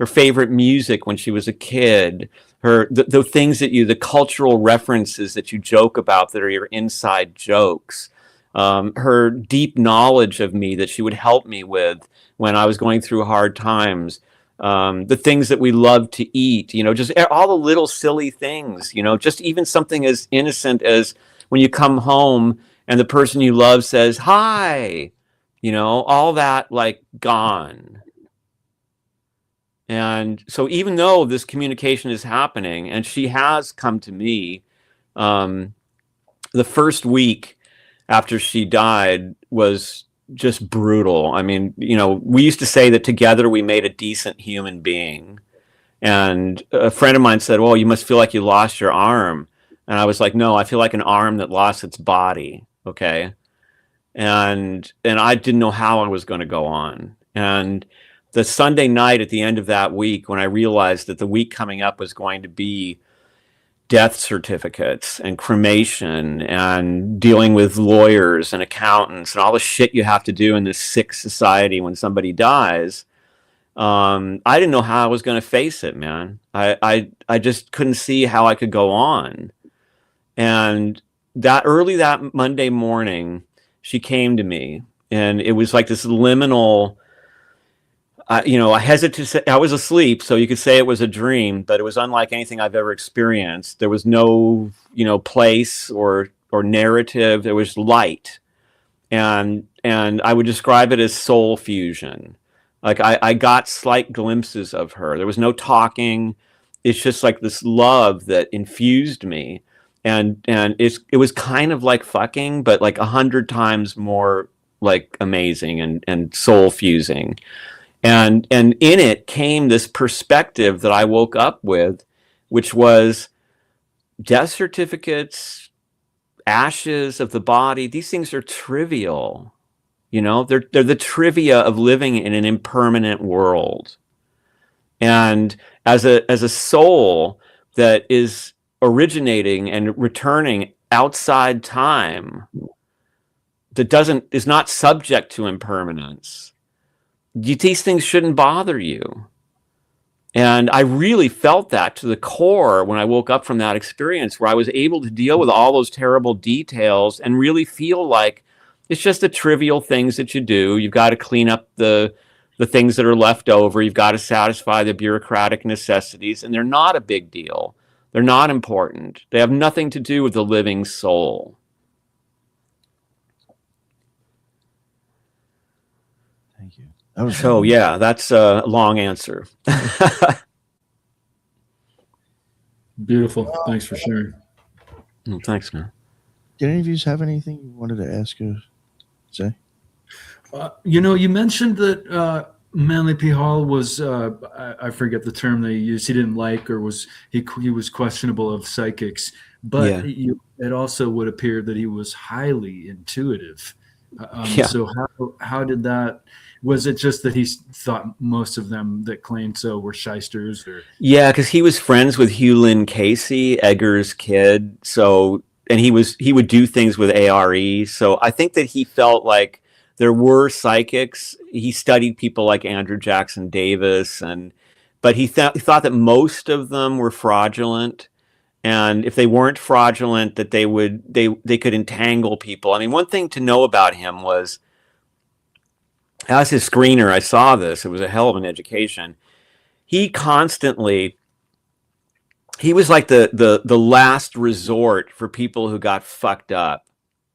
Speaker 3: favorite music when she was a kid, the things that the cultural references that you joke about that are your inside jokes, her deep knowledge of me that she would help me with when I was going through hard times, the things that we love to eat, you know, just all the little silly things, you know, just even something as innocent as when you come home and the person you love says, hi, you know, all that, like, gone. And so even though this communication is happening, and she has come to me, the first week after she died was just brutal. I mean, you know, we used to say that together we made a decent human being. And a friend of mine said, well, you must feel like you lost your arm. And I was like, no, I feel like an arm that lost its body. Okay. And I didn't know how I was going to go on. And the Sunday night at the end of that week, when I realized that the week coming up was going to be death certificates and cremation and dealing with lawyers and accountants and all the shit you have to do in this sick society when somebody dies, I didn't know how I was going to face it, man. I just couldn't see how I could go on. And that Monday morning, she came to me, and it was like this liminal, I hesitate to say I was asleep, so you could say it was a dream, but it was unlike anything I've ever experienced. There was no, place or narrative. There was light, and I would describe it as soul fusion. Like, I got slight glimpses of her. There was no talking. It's just like this love that infused me, and it was kind of like fucking, but like 100 times more like amazing and soul fusing. And in it came this perspective that I woke up with, which was death certificates, ashes of the body. These things are trivial. You know, they're the trivia of living in an impermanent world. And as a soul that is originating and returning outside time, that is not subject to impermanence, these things shouldn't bother you. And I really felt that to the core when I woke up from that experience, where I was able to deal with all those terrible details and really feel like it's just the trivial things that you do. You've got to clean up the things that are left over. You've got to satisfy the bureaucratic necessities, and they're not a big deal. They're not important. They have nothing to do with the living soul.
Speaker 1: Thank you.
Speaker 3: So yeah, that's a long answer.
Speaker 5: Beautiful. Thanks for sharing.
Speaker 3: Thanks, man.
Speaker 1: Did any of you have anything you wanted to ask or say?
Speaker 5: You mentioned that Manly P. Hall was, I forget the term they used, he didn't like, or he was questionable of psychics, but it also would appear that he was highly intuitive. So how did that, was it just that he thought most of them that claimed so were shysters? Or?
Speaker 3: Yeah, because he was friends with Hugh Lynn Casey, Edgar's kid. So, and he would do things with ARE. So I think that he felt like there were psychics. He studied people like Andrew Jackson Davis, but he thought that most of them were fraudulent. And if they weren't fraudulent, that they could entangle people. I mean, one thing to know about him was, as his screener, I saw this. It was a hell of an education. He was like the last resort for people who got fucked up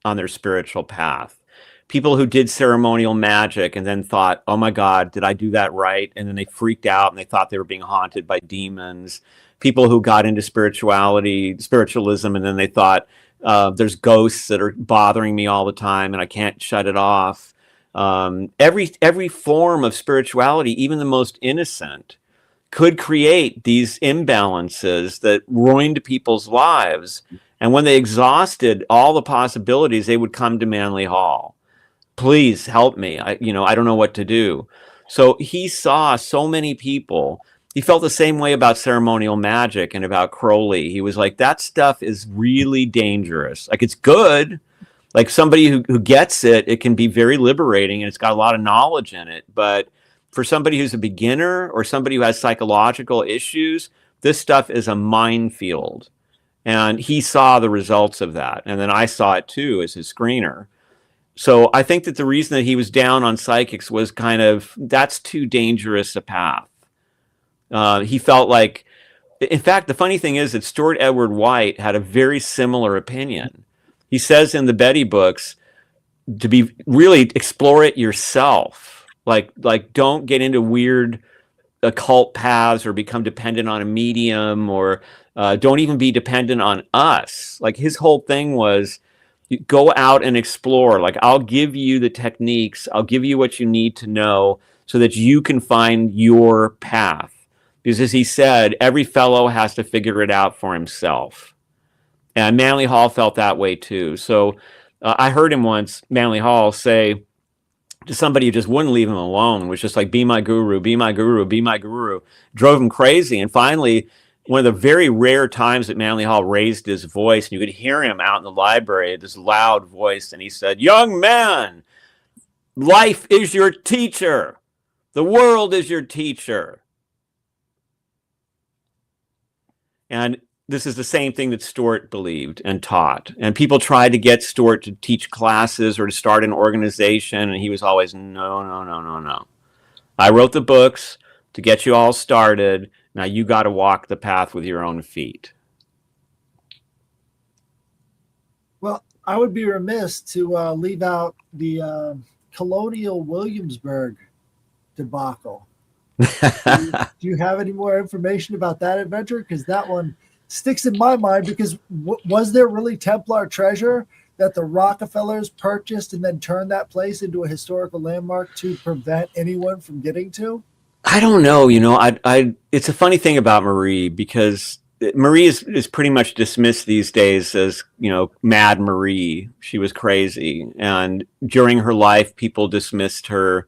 Speaker 3: on their spiritual path. People who did ceremonial magic and then thought, oh my God, did I do that right? And then they freaked out and they thought they were being haunted by demons. People who got into spiritualism, and then they thought, there's ghosts that are bothering me all the time and I can't shut it off. Every form of spirituality, even the most innocent, could create these imbalances that ruined people's lives. And when they exhausted all the possibilities, they would come to Manly Hall. Please help me. I don't know what to do. So he saw so many people. He felt the same way about ceremonial magic and about Crowley. He was like, that stuff is really dangerous. Like, it's good. Like, somebody who gets it, it can be very liberating and it's got a lot of knowledge in it. But for somebody who's a beginner or somebody who has psychological issues, this stuff is a minefield. And he saw the results of that. And then I saw it too as his screener. So I think that the reason that he was down on psychics was kind of, that's too dangerous a path. He felt like, in fact, the funny thing is that Stuart Edward White had a very similar opinion. He says in the Betty books to be really explore it yourself. Like don't get into weird occult paths or become dependent on a medium, or don't even be dependent on us. Like, his whole thing was, you go out and explore. Like, I'll give you the techniques. I'll give you what you need to know so that you can find your path. Because, as he said, every fellow has to figure it out for himself. And Manly Hall felt that way too. So I heard him once, Manly Hall, say to somebody who just wouldn't leave him alone, was just like, be my guru, be my guru, be my guru. Drove him crazy. And finally, one of the very rare times that Manly Hall raised his voice, and you could hear him out in the library, this loud voice, and he said, young man, life is your teacher. The world is your teacher. And this is the same thing that Stuart believed and taught. And people tried to get Stuart to teach classes or to start an organization, and he was always, no. I wrote the books to get you all started. Now you got to walk the path with your own feet.
Speaker 4: Well, I would be remiss to leave out the Colonial Williamsburg debacle. Do you have any more information about that adventure? Because that one sticks in my mind, because was there really Templar treasure that the Rockefellers purchased and then turned that place into a historical landmark to prevent anyone from getting to?
Speaker 3: I don't know. It's a funny thing about Marie because Marie is pretty much dismissed these days as, Mad Marie. She was crazy. And during her life, people dismissed her.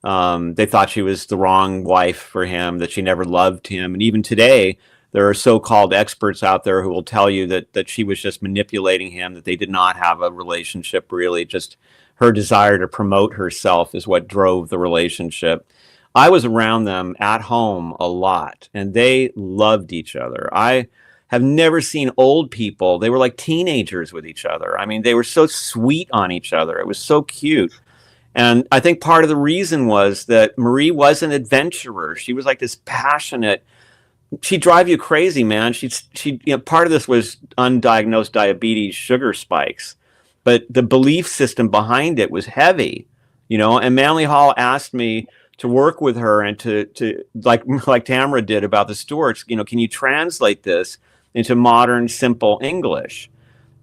Speaker 3: They thought she was the wrong wife for him, that she never loved him. And even today, there are so-called experts out there who will tell you that she was just manipulating him, that they did not have a relationship really. Just her desire to promote herself is what drove the relationship. I was around them at home a lot, and they loved each other. I have never seen old people. They were like teenagers with each other. I mean, they were so sweet on each other. It was so cute. And I think part of the reason was that Marie was an adventurer. She was like this passionate. She'd drive you crazy, man. She part of this was undiagnosed diabetes, sugar spikes, but the belief system behind it was heavy, And Manly Hall asked me to work with her and to like Tamara did about the Stuarts, can you translate this into modern, simple English?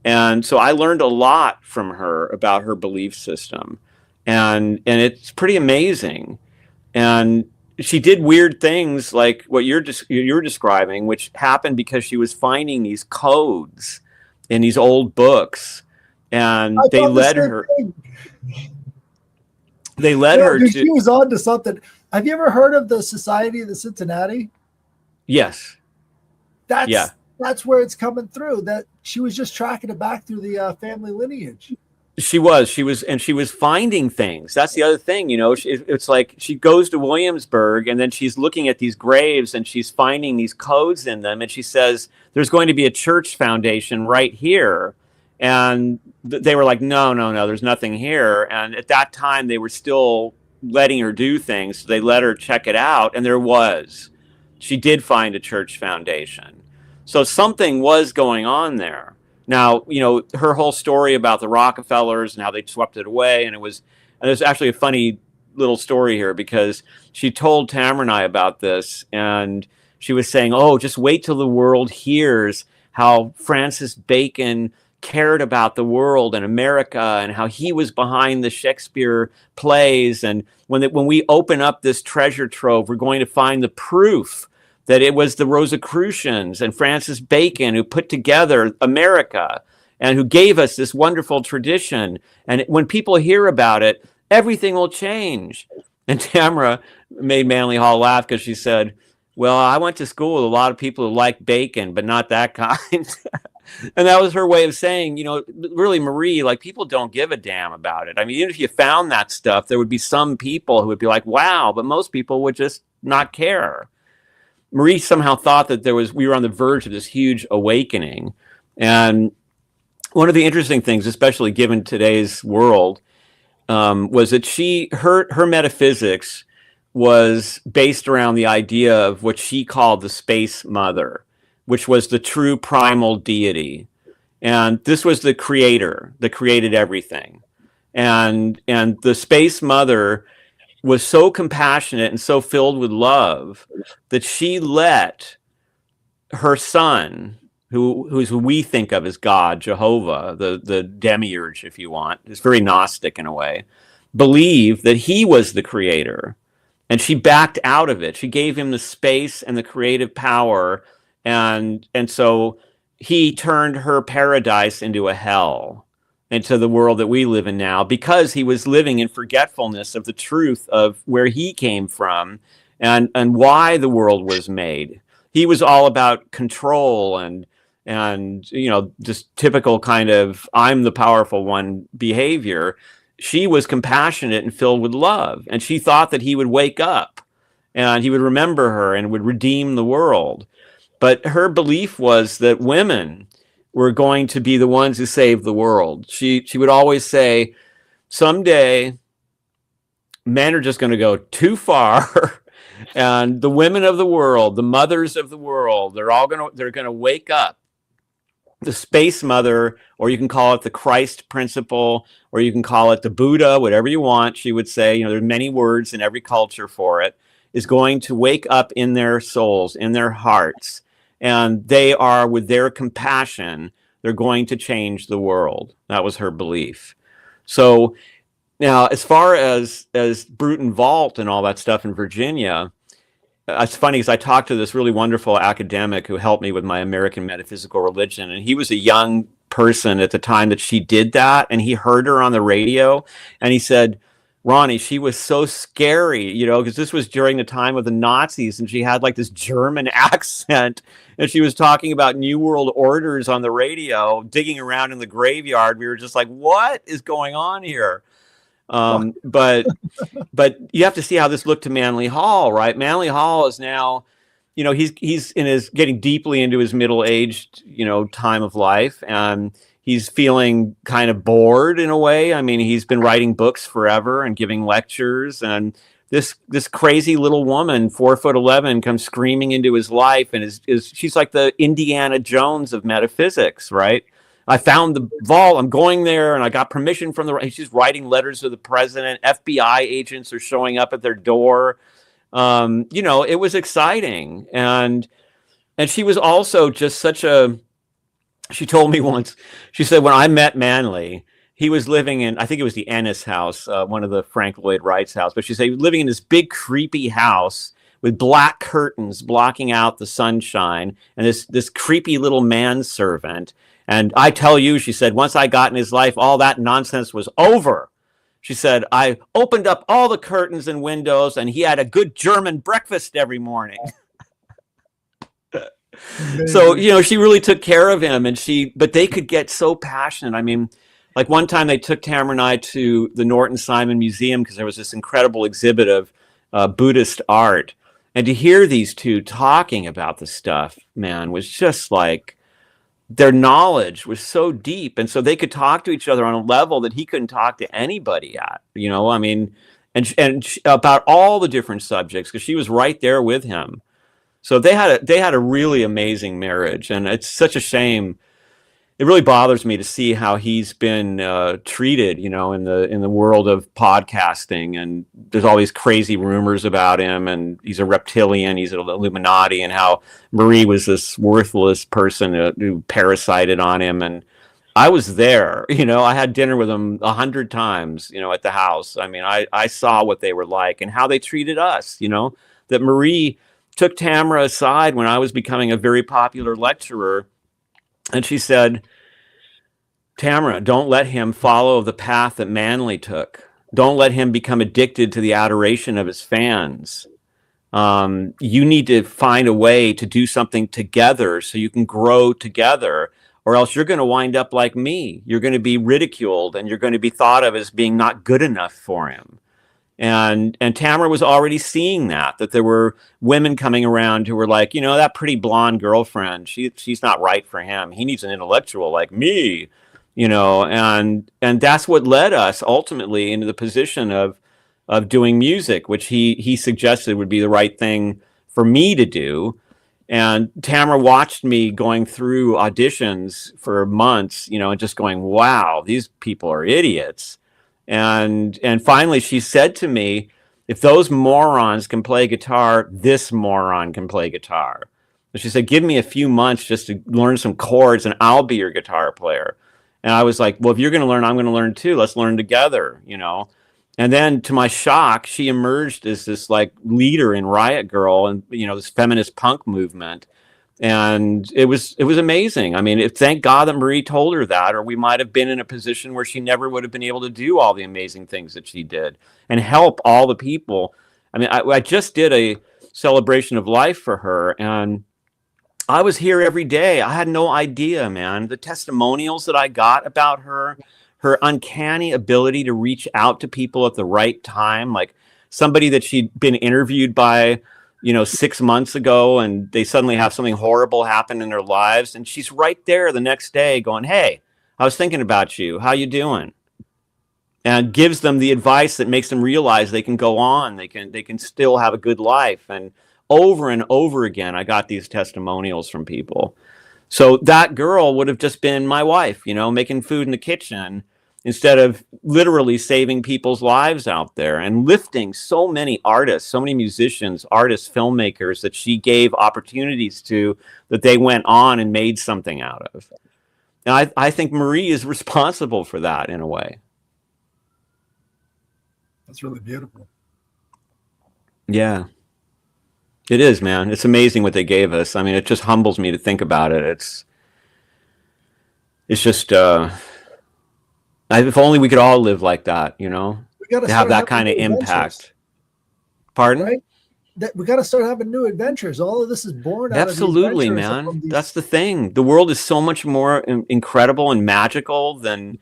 Speaker 3: And so I learned a lot from her about her belief system, and it's pretty amazing. And she did weird things like what you're describing, which happened because she was finding these codes in these old books, and they led her. They led her to.
Speaker 4: She was on to something. Have you ever heard of the Society of the Cincinnati?
Speaker 3: Yes.
Speaker 4: That's where it's coming through. That she was just tracking it back through the family lineage. She
Speaker 3: was finding things. That's the other thing, it's like she goes to Williamsburg and then she's looking at these graves and she's finding these codes in them. And she says, there's going to be a church foundation right here. And they were like, no, there's nothing here. And at that time they were still letting her do things. So they let her check it out. And there was, she did find a church foundation. So something was going on there. Now, her whole story about the Rockefellers and how they swept it away. And there's actually a funny little story here because she told Tamara and I about this. And she was saying, oh, just wait till the world hears how Francis Bacon cared about the world and America and how he was behind the Shakespeare plays. And when we open up this treasure trove, we're going to find the proof that it was the Rosicrucians and Francis Bacon who put together America and who gave us this wonderful tradition. And when people hear about it, everything will change. And Tamara made Manly Hall laugh because she said, well, I went to school with a lot of people who like bacon, but not that kind. And that was her way of saying, really, Marie, like, people don't give a damn about it. I mean, even if you found that stuff, there would be some people who would be like, wow, but most people would just not care. Marie somehow thought that we were on the verge of this huge awakening. And one of the interesting things, especially given today's world, was that her metaphysics was based around the idea of what she called the space mother, which was the true primal deity. And this was the creator that created everything. And the space mother was so compassionate and so filled with love that she let her son, who we think of as God, Jehovah, the demiurge, if you want, is very Gnostic in a way, believe that he was the creator. And she backed out of it. She gave him the space and the creative power. And so he turned her paradise into a hell, into the world that we live in now, because he was living in forgetfulness of the truth of where he came from and why the world was made. He was all about control and just typical kind of I'm the powerful one behavior. She was compassionate and filled with love, and she thought that he would wake up and he would remember her and would redeem the world. But her belief was that women were going to be the ones who saved the world. She would always say, someday men are just going to go too far and the women of the world, the mothers of the world, they're going to wake up. The space mother, or you can call it the Christ principle, or you can call it the Buddha, whatever you want. She would say, there are many words in every culture for it, is going to wake up in their souls, in their hearts. And they are, with their compassion, they're going to change the world. That was her belief. So now, as far as Bruton Vault and all that stuff in Virginia, it's funny because I talked to this really wonderful academic who helped me with my American metaphysical religion, and he was a young person at the time that she did that, and he heard her on the radio, and he said, Ronnie, she was so scary, you know, because this was during the time of the Nazis, and she had like this German accent, and she was talking about New World Orders on the radio, digging around in the graveyard. We were just like, what is going on here? But you have to see how this looked to Manly Hall, right? Manly Hall is now, you know, he's in his getting deeply into his middle-aged, you know, time of life, and he's feeling kind of bored in a way. I mean, he's been writing books forever and giving lectures, and this crazy little woman, 4'11", comes screaming into his life, and she's like the Indiana Jones of metaphysics, right? I found the vault. I'm going there, and I got permission from she's writing letters to the president. FBI agents are showing up at their door. You know, it was exciting, and she was also just such a. She told me once. She said when I met Manly, he was living in, I think it was the Ennis house, one of the Frank Lloyd Wright's house. But she said he was living in this big creepy house with black curtains blocking out the sunshine, and this creepy little manservant. And I tell you, she said, once I got in his life, all that nonsense was over. She said, I opened up all the curtains and windows, and he had a good German breakfast every morning. So, you know, she really took care of him, but they could get so passionate. I mean, like one time they took Tamara and I to the Norton Simon Museum because there was this incredible exhibit of Buddhist art. And to hear these two talking about the stuff, man, was just like, their knowledge was so deep, and so they could talk to each other on a level that he couldn't talk to anybody at, you know, I mean, and about all the different subjects, because she was right there with him. So they had a really amazing marriage, and it's such a shame. It really bothers me to see how he's been treated, you know, in the world of podcasting, and there's all these crazy rumors about him, and he's a reptilian, he's an Illuminati, and how Marie was this worthless person who parasited on him. And I was there, you know, I had dinner with him 100 times, you know, at the house. I mean, I saw what they were like and how they treated us, you know, that Marie took Tamara aside when I was becoming a very popular lecturer. And she said, Tamara, don't let him follow the path that Manly took. Don't let him become addicted to the adoration of his fans. You need to find a way to do something together so you can grow together, or else you're going to wind up like me. You're going to be ridiculed, and you're going to be thought of as being not good enough for him. And Tamara was already seeing that there were women coming around who were like, you know, that pretty blonde girlfriend, she's not right for him. He needs an intellectual like me, you know, and that's what led us ultimately into the position of doing music, which he suggested would be the right thing for me to do. And Tamara watched me going through auditions for months, you know, and just going, wow, these people are idiots. And finally she said to me, if those morons can play guitar, this moron can play guitar. And she said, give me a few months just to learn some chords and I'll be your guitar player. And I was like, well, if you're going to learn, I'm going to learn too. Let's learn together, you know. And then to my shock, she emerged as this like leader in Riot Girl and, you know, this feminist punk movement. And it was amazing. I mean, thank God that Marie told her that, or we might have been in a position where she never would have been able to do all the amazing things that she did and help all the people. I mean, I just did a celebration of life for her, and I was here every day. I had no idea, man. The testimonials that I got about her uncanny ability to reach out to people at the right time, like somebody that she'd been interviewed by, you know, 6 months ago, and they suddenly have something horrible happen in their lives, and she's right there the next day going, hey, I was thinking about you, how you doing? And gives them the advice that makes them realize they can go on, they can still have a good life. And over again I got these testimonials from people. So that girl would have just been my wife, you know, making food in the kitchen, instead of literally saving people's lives out there and lifting so many artists, so many musicians, artists, filmmakers that she gave opportunities to, that they went on and made something out of. And I think Marie is responsible for that in a way.
Speaker 4: That's really beautiful.
Speaker 3: Yeah, it is, man. It's amazing what they gave us. I mean, it just humbles me to think about it. It's just, if only we could all live like that, you know,
Speaker 4: We got
Speaker 3: to have that kind of impact. Pardon?
Speaker 4: Right? That we got to start having new adventures. All of this is born out
Speaker 3: Absolutely,
Speaker 4: of these
Speaker 3: man.
Speaker 4: adventures.
Speaker 3: That's the thing. The world is so much more incredible and magical than,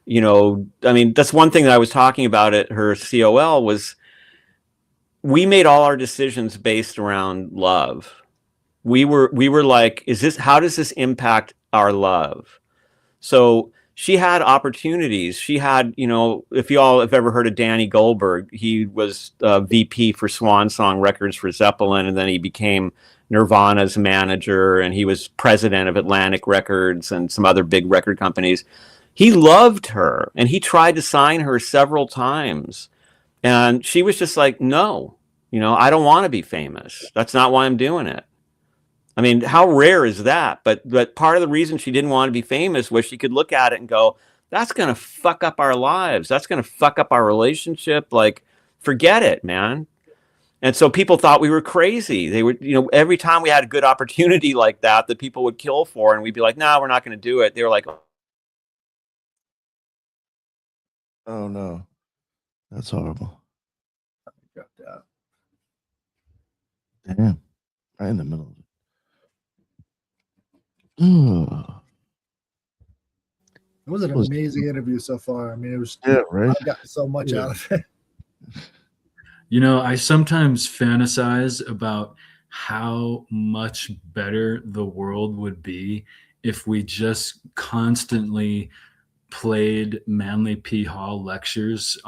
Speaker 3: you know, I mean, that's one thing that I was talking about at her COL was we made all our decisions based around love. We were like, how does this impact our love? So she had opportunities. She had, you know, if y'all have ever heard of Danny Goldberg, he was VP for Swan Song Records for Zeppelin, and then he became Nirvana's manager, and he was president of Atlantic Records and some other big record companies. He loved her, and he tried to sign her several times. And she was just like, no, you know, I don't want to be famous. That's not why I'm doing it. I mean, how rare is that? But part of the reason she didn't want to be famous was she could look at it and go, that's going to fuck up our lives. That's going to fuck up our relationship. Like, forget it, man. And so people thought we were crazy. They would, you know, every time we had a good opportunity like that people would kill for, and we'd be like, no, we're not going to do it. They were like,
Speaker 1: Oh no, that's horrible. Damn, right in the middle of it. Ugh.
Speaker 4: It was an amazing interview so far. I mean, it was.
Speaker 1: Yeah, right.
Speaker 4: I got so much out of it.
Speaker 5: You know, I sometimes fantasize about how much better the world would be if we just constantly played Manly P. Hall lectures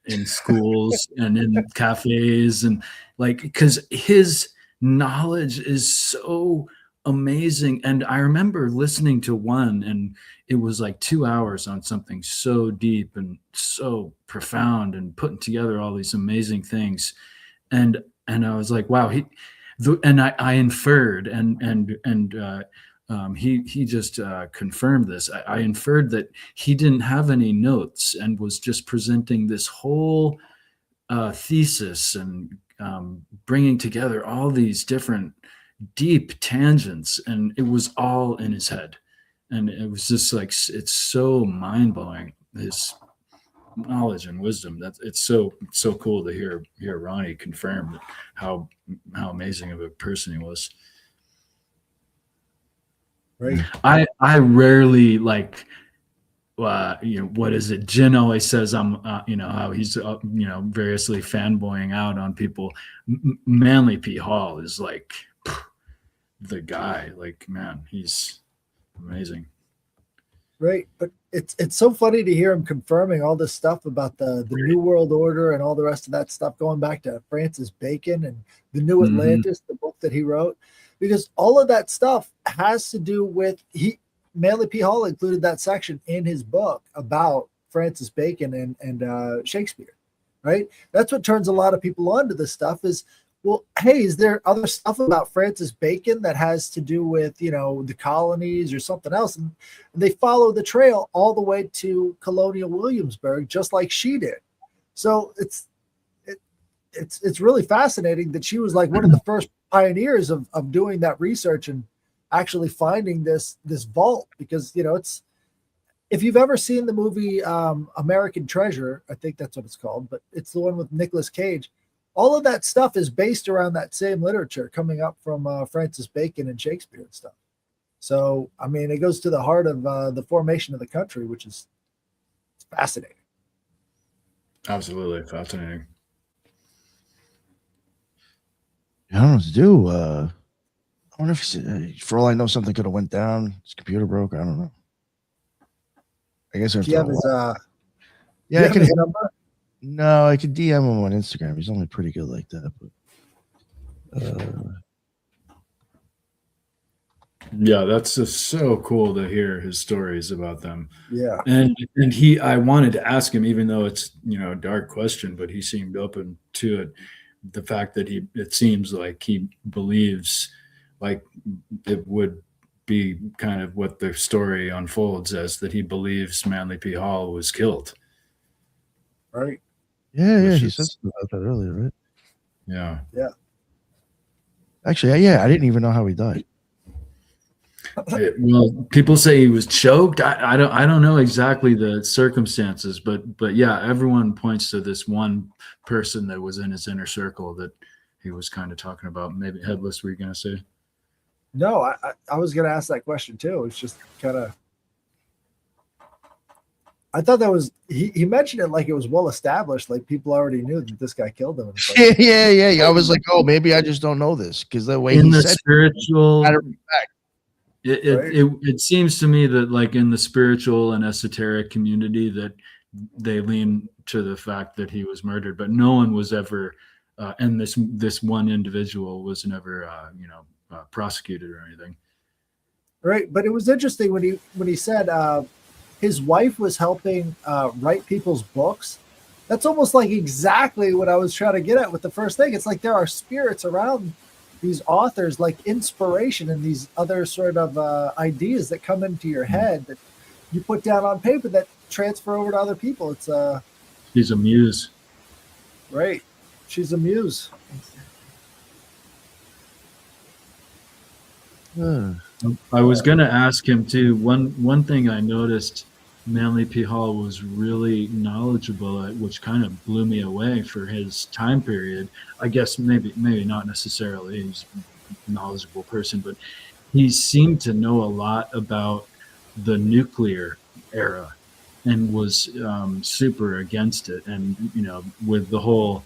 Speaker 5: in schools and in cafes, and like, because his knowledge is so amazing. And I remember listening to one, and it was like 2 hours on something so deep and so profound and putting together all these amazing things. And I was like, wow, I inferred, he just confirmed this. I inferred that he didn't have any notes and was just presenting this whole thesis and bringing together all these different deep tangents, and it was all in his head. And it was just like, it's so mind-blowing, his knowledge and wisdom. That it's so cool to hear Ronnie confirm how amazing of a person he was.
Speaker 4: Right.
Speaker 5: I rarely like, you know, what is it? Jen always says I'm, you know, how he's, you know, variously fanboying out on people. Manly P. Hall is like the guy. Like, man, he's amazing.
Speaker 4: Right, but it's so funny to hear him confirming all this stuff about the New World Order and all the rest of that stuff, going back to Francis Bacon and the New Atlantis, the book that he wrote, because all of that stuff has to do with Manly P. Hall included that section in his book about Francis Bacon and Shakespeare, right? That's what turns a lot of people on to this stuff is, well, hey, is there other stuff about Francis Bacon that has to do with, you know, the colonies or something else? And they follow the trail all the way to colonial Williamsburg, just like she did. So it's really fascinating that she was like one of the first pioneers of doing that research and actually finding this vault, because, you know, it's, if you've ever seen the movie American Treasure, I think that's what it's called, but it's the one with Nicolas Cage. All of that stuff is based around that same literature coming up from Francis Bacon and Shakespeare and stuff. So, I mean, it goes to the heart of the formation of the country, which is fascinating.
Speaker 5: Absolutely fascinating.
Speaker 1: I don't know what to do. I wonder if, for all I know, something could have went down. His computer broke. I don't know. I guess I have
Speaker 4: Do you have
Speaker 1: to.
Speaker 4: his,
Speaker 1: Yeah, I
Speaker 4: have
Speaker 1: can.
Speaker 4: his number?
Speaker 1: No, I could DM him on Instagram. He's only pretty good like that. But
Speaker 5: yeah, that's just so cool to hear his stories about them.
Speaker 4: Yeah.
Speaker 5: And I wanted to ask him, even though it's, you know, a dark question, but he seemed open to it. The fact that it seems like he believes like it would be kind of what the story unfolds as, that he believes Manly P. Hall was killed.
Speaker 4: Right.
Speaker 1: Yeah,
Speaker 5: Which
Speaker 1: he
Speaker 5: is-
Speaker 1: said something about that earlier, right?
Speaker 5: Yeah.
Speaker 1: Actually, yeah, I didn't even know how he died.
Speaker 5: Well, people say he was choked. I don't know exactly the circumstances, but yeah, everyone points to this one person that was in his inner circle that he was kind of talking about. Maybe Headless, were you going to say?
Speaker 4: No, I was going to ask that question too. It's just kind of, I thought that was, he mentioned it like it was well established, like people already knew that this guy killed him. It's like,
Speaker 1: Yeah. I was like, oh, maybe I just don't know this because the way
Speaker 5: In
Speaker 1: he
Speaker 5: the
Speaker 1: said
Speaker 5: spiritual,
Speaker 1: matter of fact.
Speaker 5: it seems to me that like in the spiritual and esoteric community that they lean to the fact that he was murdered, but no one was ever, and this one individual was never, prosecuted or anything.
Speaker 4: right. But it was interesting when he said his wife was helping write people's books. That's almost like exactly what I was trying to get at with the first thing. It's like there are spirits around these authors, like inspiration and these other sort of ideas that come into your head that you put down on paper that transfer over to other people. It's
Speaker 5: He's a muse.
Speaker 4: right. She's a muse.
Speaker 5: I was going to ask him too. One thing I noticed Manly P. Hall was really knowledgeable at, which kind of blew me away for his time period. I guess maybe not necessarily he's a knowledgeable person, but he seemed to know a lot about the nuclear era and was super against it. And, with the whole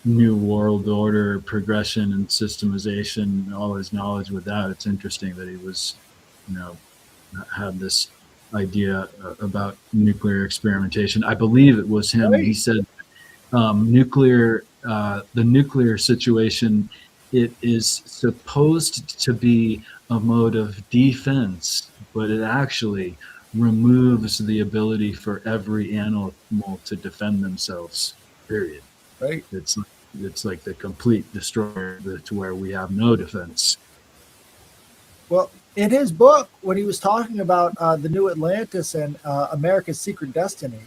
Speaker 5: New World Order progression and systemization, all his knowledge with that, it's interesting that he was, had this idea about nuclear experimentation. I believe it was him.
Speaker 4: Right.
Speaker 5: He said the nuclear situation, it is supposed to be a mode of defense, but it actually removes the ability for every animal to defend themselves, period.
Speaker 4: Right.
Speaker 5: It's like the complete destroyer to where we have no defense.
Speaker 4: Well, in his book, when he was talking about the New Atlantis and America's Secret Destiny,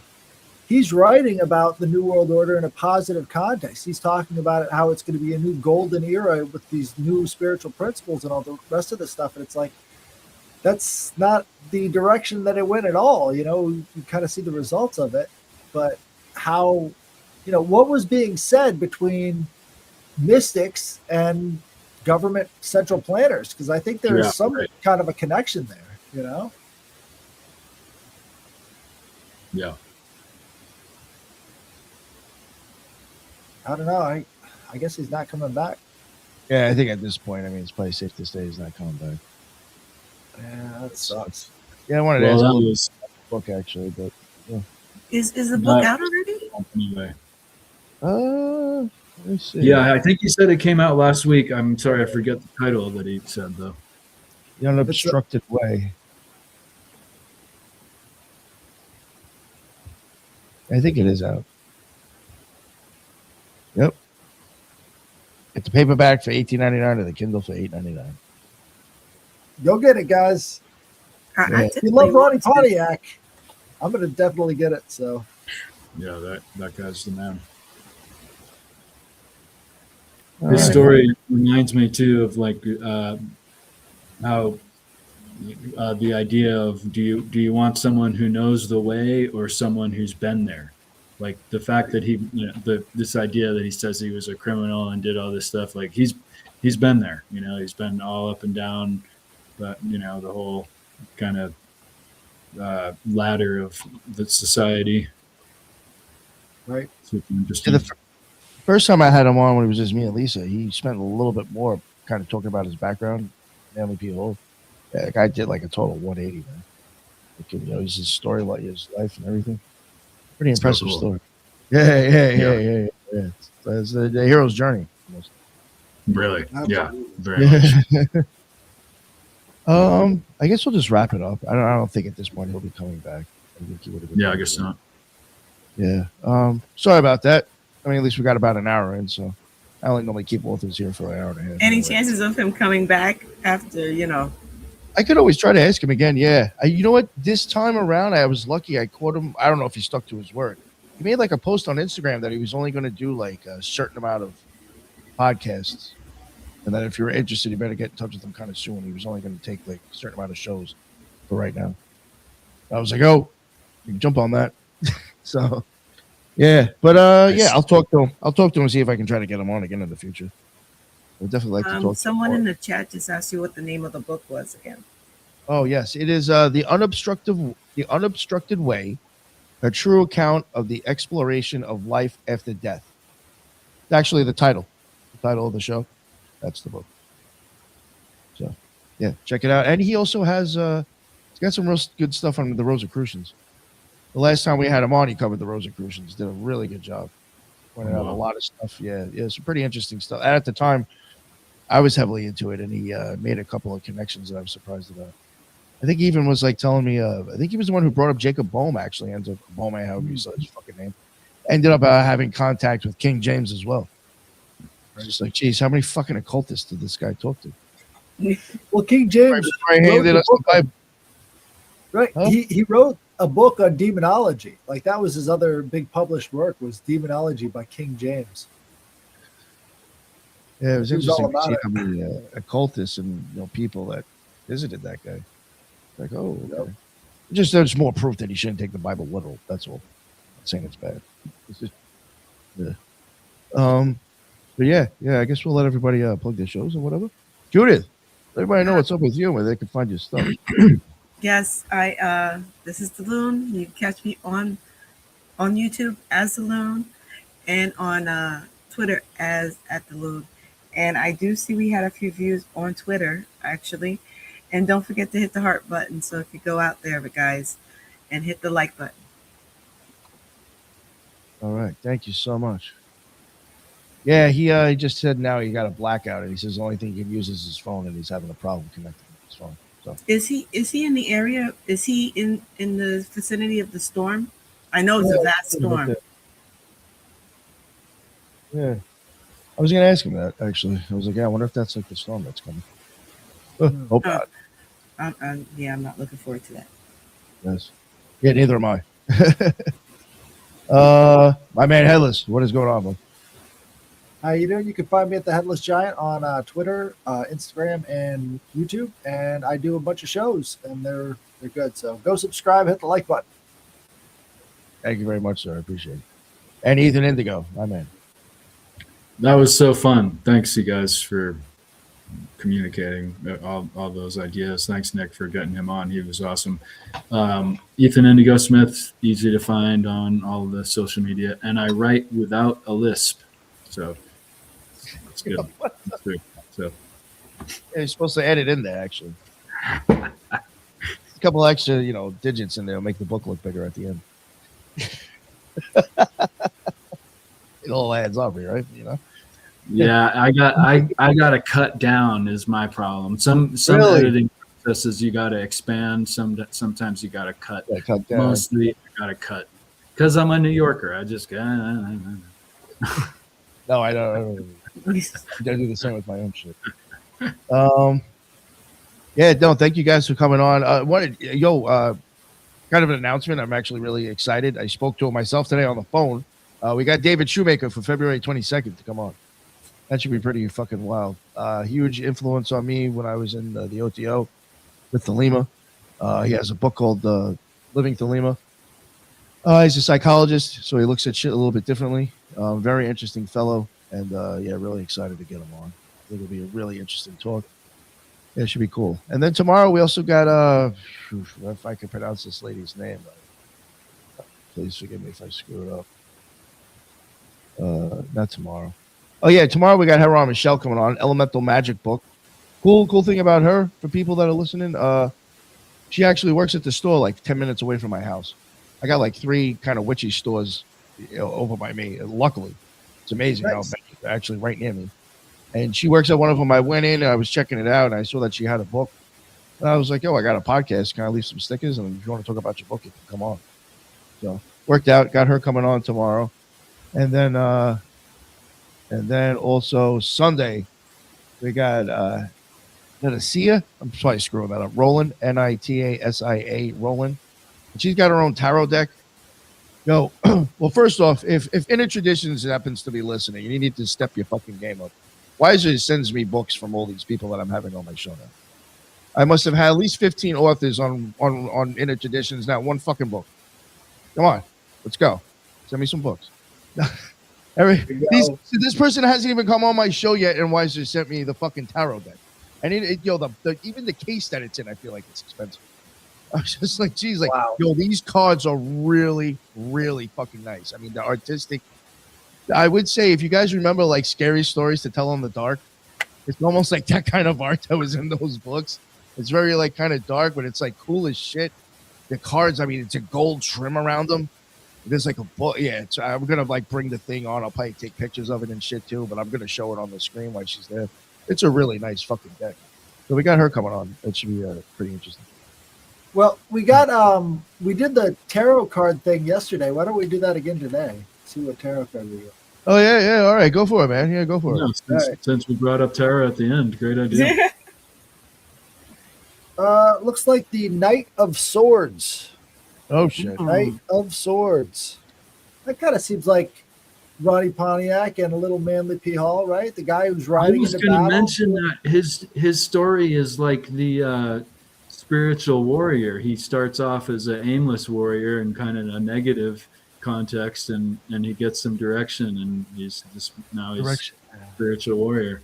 Speaker 4: he's writing about the New World Order in a positive context. He's talking about it, how it's going to be a new golden era with these new spiritual principles and all the rest of the stuff. And it's like, that's not the direction that it went at all. You kind of see the results of it, but how, what was being said between mystics and government central planners, because I think there is some kind of a connection there,
Speaker 5: Yeah.
Speaker 4: I don't know. I guess he's not coming back.
Speaker 1: Yeah, I think at this point, it's probably safe to say he's not coming back.
Speaker 4: Yeah, that sucks.
Speaker 1: Yeah, I wanted to
Speaker 5: Well,
Speaker 1: ask a
Speaker 5: that
Speaker 1: little
Speaker 5: was
Speaker 1: book actually, but
Speaker 2: Is the book out already?
Speaker 5: anyway.
Speaker 1: let me see.
Speaker 5: Yeah, I think he said it came out last week. I'm sorry, I forget the title that he said though.
Speaker 1: The Unobstructed Way. I think it is out. Yep. Get the paperback for $18.99 and the Kindle for $8.99.
Speaker 4: Go get it, guys.
Speaker 1: Yeah.
Speaker 4: If you love Ronnie Pontiac, I'm going to definitely get it. So,
Speaker 5: Yeah, that guy's the man. His story reminds me too of like how the idea of do you want someone who knows the way or someone who's been there? Like the fact that he, this idea that he says he was a criminal and did all this stuff, like he's been there, he's been all up and down, but the whole kind of ladder of the society.
Speaker 4: right.
Speaker 5: Super interesting.
Speaker 1: Yeah, the first time I had him on when it was just me and Lisa, he spent a little bit more kind of talking about his background, Manly P. Hall. Yeah, the guy did like a total 180, man. Like, his story, like his life and everything. Pretty impressive
Speaker 5: cool.
Speaker 1: story. Yeah. It's the hero's journey. Almost.
Speaker 5: Really? Yeah,
Speaker 4: Absolutely.
Speaker 5: very much.
Speaker 1: I guess we'll just wrap it up. I don't think at this point he'll be coming back. I think he would have been
Speaker 5: Yeah, I guess not.
Speaker 1: Yeah. Sorry about that. At least we got about an hour in, so I only normally keep authors here for an hour and a half.
Speaker 2: Any
Speaker 1: anyway.
Speaker 2: chances of him coming back after,
Speaker 1: Yeah, I could always try to ask him again. Yeah. You know what? This time around, I was lucky. I caught him. I don't know if he stuck to his word. He made like a post on Instagram that he was only going to do like a certain amount of podcasts. And that if you're interested, you better get in touch with him kind of soon. He was only going to take like a certain amount of shows for right now. I was like, oh, you can jump on that. So, yeah. But yeah, I'll talk to him. I'll talk to him and see if I can try to get him on again in the future. I would definitely like to talk
Speaker 2: Someone
Speaker 1: to him
Speaker 2: in
Speaker 1: more.
Speaker 2: the chat just asked you what the name of the book was again.
Speaker 1: Oh, yes. It is the Unobstructed Way, a true account of the exploration of life after death. It's actually the title of the show. That's the book. So, yeah, check it out. And he also has he's got some real good stuff on the Rosicrucians. The last time we had him on, he covered the Rosicrucians. Did a really good job. Pointed out a lot of stuff. Yeah, some pretty interesting stuff. And at the time, I was heavily into it, and he made a couple of connections that I was surprised about. I think he even was like telling me, I think he was the one who brought up Jacob Boehme, actually, ends up Boehme, however you say his fucking name. Ended up having contact with King James as well. I was just like, geez, how many fucking occultists did this guy talk to?
Speaker 4: Well, King James
Speaker 1: Right,
Speaker 4: wrote
Speaker 1: handed
Speaker 4: the
Speaker 1: us the
Speaker 4: book
Speaker 1: Bible.
Speaker 4: right.
Speaker 1: Huh?
Speaker 4: He wrote a book on demonology. Like that was his other big published work was Demonology by King James.
Speaker 1: Yeah, it was
Speaker 4: He was all
Speaker 1: interesting to
Speaker 4: about
Speaker 1: see
Speaker 4: it.
Speaker 1: how many occultists and people that visited that guy. Like, oh, okay. Just there's more proof that he shouldn't take the Bible literal. That's all. I'm not saying it's bad. It's just, yeah. But yeah, I guess we'll let everybody plug their shows or whatever. Judith, let everybody know what's up with you and where they can find your stuff.
Speaker 2: Yes, this is the Loon. You can catch me on YouTube as the Loon and on Twitter as at the Loon. And I do see we had a few views on Twitter actually. And don't forget to hit the heart button. So if you go out there, guys, and hit the like button.
Speaker 1: All right, thank you so much. Yeah, he just said now he got a blackout, and he says the only thing he can use is his phone, and he's having a problem connecting with his phone. So
Speaker 2: Is he in the area? Is he in the vicinity of the storm? I know it's a vast storm.
Speaker 1: Yeah, I was gonna ask him that actually. I was like, yeah, I wonder if that's like the storm that's coming. Hope not.
Speaker 2: Yeah, I'm not looking forward to that.
Speaker 1: Yes. Yeah, neither am I. My man Headless, what is going on, bro?
Speaker 4: How you doing? You can find me at the Headless Giant on Twitter, Instagram, and YouTube. And I do a bunch of shows, and they're good. So go subscribe, hit the like button.
Speaker 1: Thank you very much, sir. I appreciate it. And Ethan Indigo, my man.
Speaker 5: That was so fun. Thanks, you guys, for communicating all those ideas. Thanks, Nick, for getting him on. He was awesome. Ethan Indigo Smith, easy to find on all the social media. And I write without a lisp. So that's good. That's good. So
Speaker 1: Yeah, you're supposed to add it in there, actually. A couple extra, digits in there will make the book look bigger at the end. It all adds up, right?
Speaker 5: yeah, I got to cut down is my problem. Some
Speaker 1: Really?
Speaker 5: editing processes you got to expand. Sometimes you got to cut.
Speaker 1: Yeah, cut down.
Speaker 5: Mostly I got to cut because I'm a New Yorker. I just
Speaker 1: No, I don't. I do the same with my own shit. Yeah, no, thank you guys for coming on. Kind of an announcement. I'm actually really excited. I spoke to him myself today on the phone. We got David Shoemaker for February 22nd to come on. That should be pretty fucking wild. Huge influence on me when I was in the OTO with Thelema. He has a book called Living Thelema. He's a psychologist, so he looks at shit a little bit differently. Very interesting fellow, and really excited to get him on. I think it'll be a really interesting talk. Yeah, it should be cool. And then tomorrow we also got if I can pronounce this lady's name, please forgive me if I screw it up. Not tomorrow. Oh yeah, tomorrow we got Heron Michelle coming on. Elemental Magic book. Cool thing about her for people that are listening. She actually works at the store like 10 minutes away from my house. I got like 3 kind of witchy stores over by me. Luckily, it's amazing how they're actually right near me. And she works at one of them. I went in, I was checking it out, and I saw that she had a book. And I was like, I got a podcast. Can I leave some stickers? And if you want to talk about your book, you can come on. So worked out, got her coming on tomorrow. And then also Sunday, we got Nitia. I'm probably screwing that up. Roland, Nitasia, Roland. And she's got her own tarot deck. Yo, well, first off, if Inner Traditions happens to be listening, you need to step your fucking game up. Wiser sends me books from all these people that I'm having on my show now. I must have had at least 15 authors on Inner Traditions, not one fucking book. Come on, let's go. Send me some books. This person hasn't even come on my show yet, and Wiser sent me the fucking tarot deck. And even the case that it's in, I feel like it's expensive. I was just like, geez, like,
Speaker 4: Wow.
Speaker 1: yo, these cards are really, really fucking nice. I mean, the artistic. I would say, if you guys remember, like, Scary Stories to Tell in the Dark, it's almost like that kind of art that was in those books. It's very, like, kind of dark, but it's, like, cool as shit. The cards, I mean, it's a gold trim around them. There's, like, a book. Yeah, I'm going to, like, bring the thing on. I'll probably take pictures of it and shit, too, but I'm going to show it on the screen while she's there. It's a really nice fucking deck. So we got her coming on. That should be pretty interesting.
Speaker 4: Well, we did the tarot card thing yesterday. Why don't we do that again today? See what tarot card we get.
Speaker 1: Oh, yeah. All right. Go for it, man. Yeah, go for it.
Speaker 5: No, since we brought up Tara at the end, great idea.
Speaker 4: Looks like the Knight of Swords.
Speaker 1: Oh, shit.
Speaker 4: Knight of Swords. That kind of seems like Ronnie Pontiac and a little Manly P. Hall, right? The guy who's
Speaker 5: I
Speaker 4: riding
Speaker 5: was
Speaker 4: into
Speaker 5: going to
Speaker 4: battle.
Speaker 5: mention that his story is like the spiritual warrior. He starts off as an aimless warrior in kind of a negative context, and he gets some direction, and he's
Speaker 1: Direction.
Speaker 5: spiritual warrior.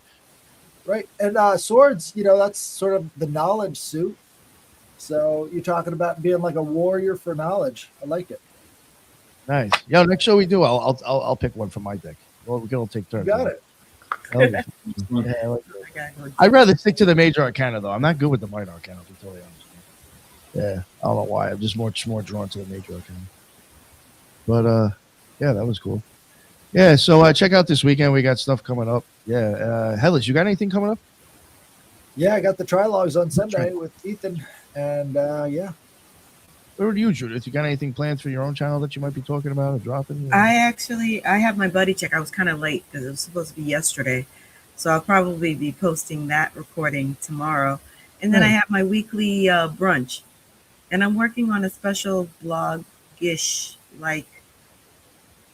Speaker 4: Right. And swords, that's sort of the knowledge suit. So you're talking about being like a warrior for knowledge. I like it.
Speaker 1: Nice. Yo, next show we do, I'll pick one from my deck. Well, we can all take turns.
Speaker 4: You got it.
Speaker 1: I like it. Yeah, I like it. I'd rather stick to the major arcana, though. I'm not good with the minor arcana, to be totally honest. Yeah, I don't know why. I'm just more drawn to the major arcana. But yeah, that was cool. Yeah, so check out this weekend. We got stuff coming up. Yeah, Hellas, you got anything coming up?
Speaker 4: Yeah, I got the trilogues on Sunday with Ethan, and yeah.
Speaker 1: Where are you, Judith? You got anything planned for your own channel that you might be talking about or dropping?
Speaker 2: I have my buddy check. I was kind of late because it was supposed to be yesterday. So I'll probably be posting that recording tomorrow. And then I have my weekly brunch. And I'm working on a special blog-ish, like,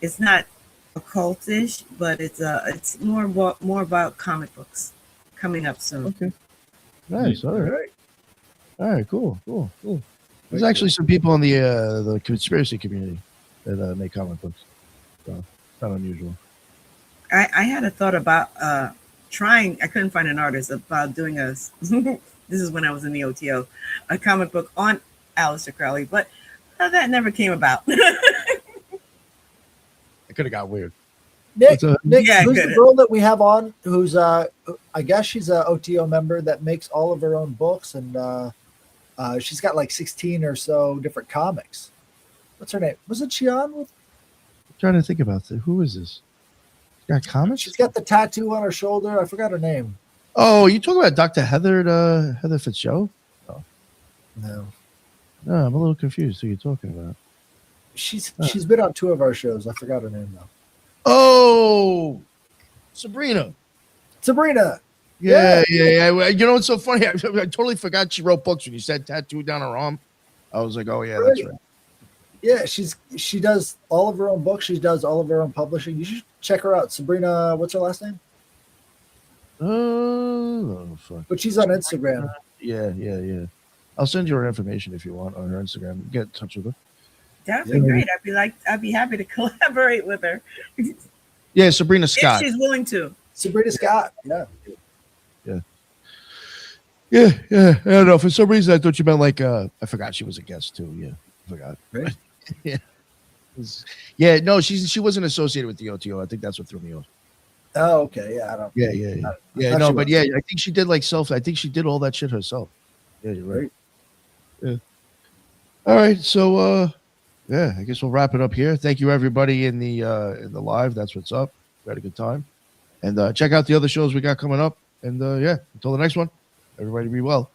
Speaker 2: it's not occultish, but it's more about comic books coming up soon.
Speaker 1: Okay. Nice. All right. Cool. There's actually some people in the conspiracy community that make comic books. So it's not unusual.
Speaker 2: I had a thought about trying. I couldn't find an artist about doing a. This is when I was in the OTO, a comic book on Aleister Crowley, but that never came about.
Speaker 1: It could have got weird.
Speaker 4: Nick,
Speaker 2: Yeah,
Speaker 4: who's
Speaker 2: good.
Speaker 4: the girl that we have on? Who's I guess she's a OTO member that makes all of her own books, and she's got like 16 or so different comics. What's her name? Wasn't she on with?
Speaker 1: I'm trying to think about this. Who is this? She got comics?
Speaker 4: She's got the tattoo on her shoulder. I forgot her name.
Speaker 1: Oh, you talking about Dr. Heather Fitzgerald?
Speaker 4: No,
Speaker 1: No, I'm a little confused who you're talking about.
Speaker 4: she's been on 2 of our shows. I forgot her name though.
Speaker 1: Oh, Sabrina. Yeah. You know what's so funny? I totally forgot she wrote books when you said tattoo down her arm. I was like, oh yeah, that's right.
Speaker 4: Yeah, she does all of her own books. She does all of her own publishing. You should check her out. Sabrina, what's her last name?
Speaker 1: Oh, fuck.
Speaker 4: But she's on Instagram.
Speaker 1: Yeah. I'll send you her information if you want on her Instagram. Get in touch with her.
Speaker 2: That'd be great. I'd be happy to collaborate with her
Speaker 1: Yeah, Sabrina Scott.
Speaker 2: if she's willing to.
Speaker 4: Sabrina Scott. Yeah.
Speaker 1: Yeah. I don't know. For some reason, I thought you meant like I forgot she was a guest too. Yeah, I forgot.
Speaker 4: Right.
Speaker 1: Yeah. No, she wasn't associated with the OTO. I think that's what threw me off.
Speaker 4: Oh, okay. Yeah, I don't.
Speaker 1: Yeah. No, but yeah, I think she did like self. I think she did all that shit herself. Yeah, you're right. Yeah. All right. So yeah, I guess we'll wrap it up here. Thank you everybody in the live. That's what's up. We had a good time. And check out the other shows we got coming up. And yeah, until the next one, everybody be well.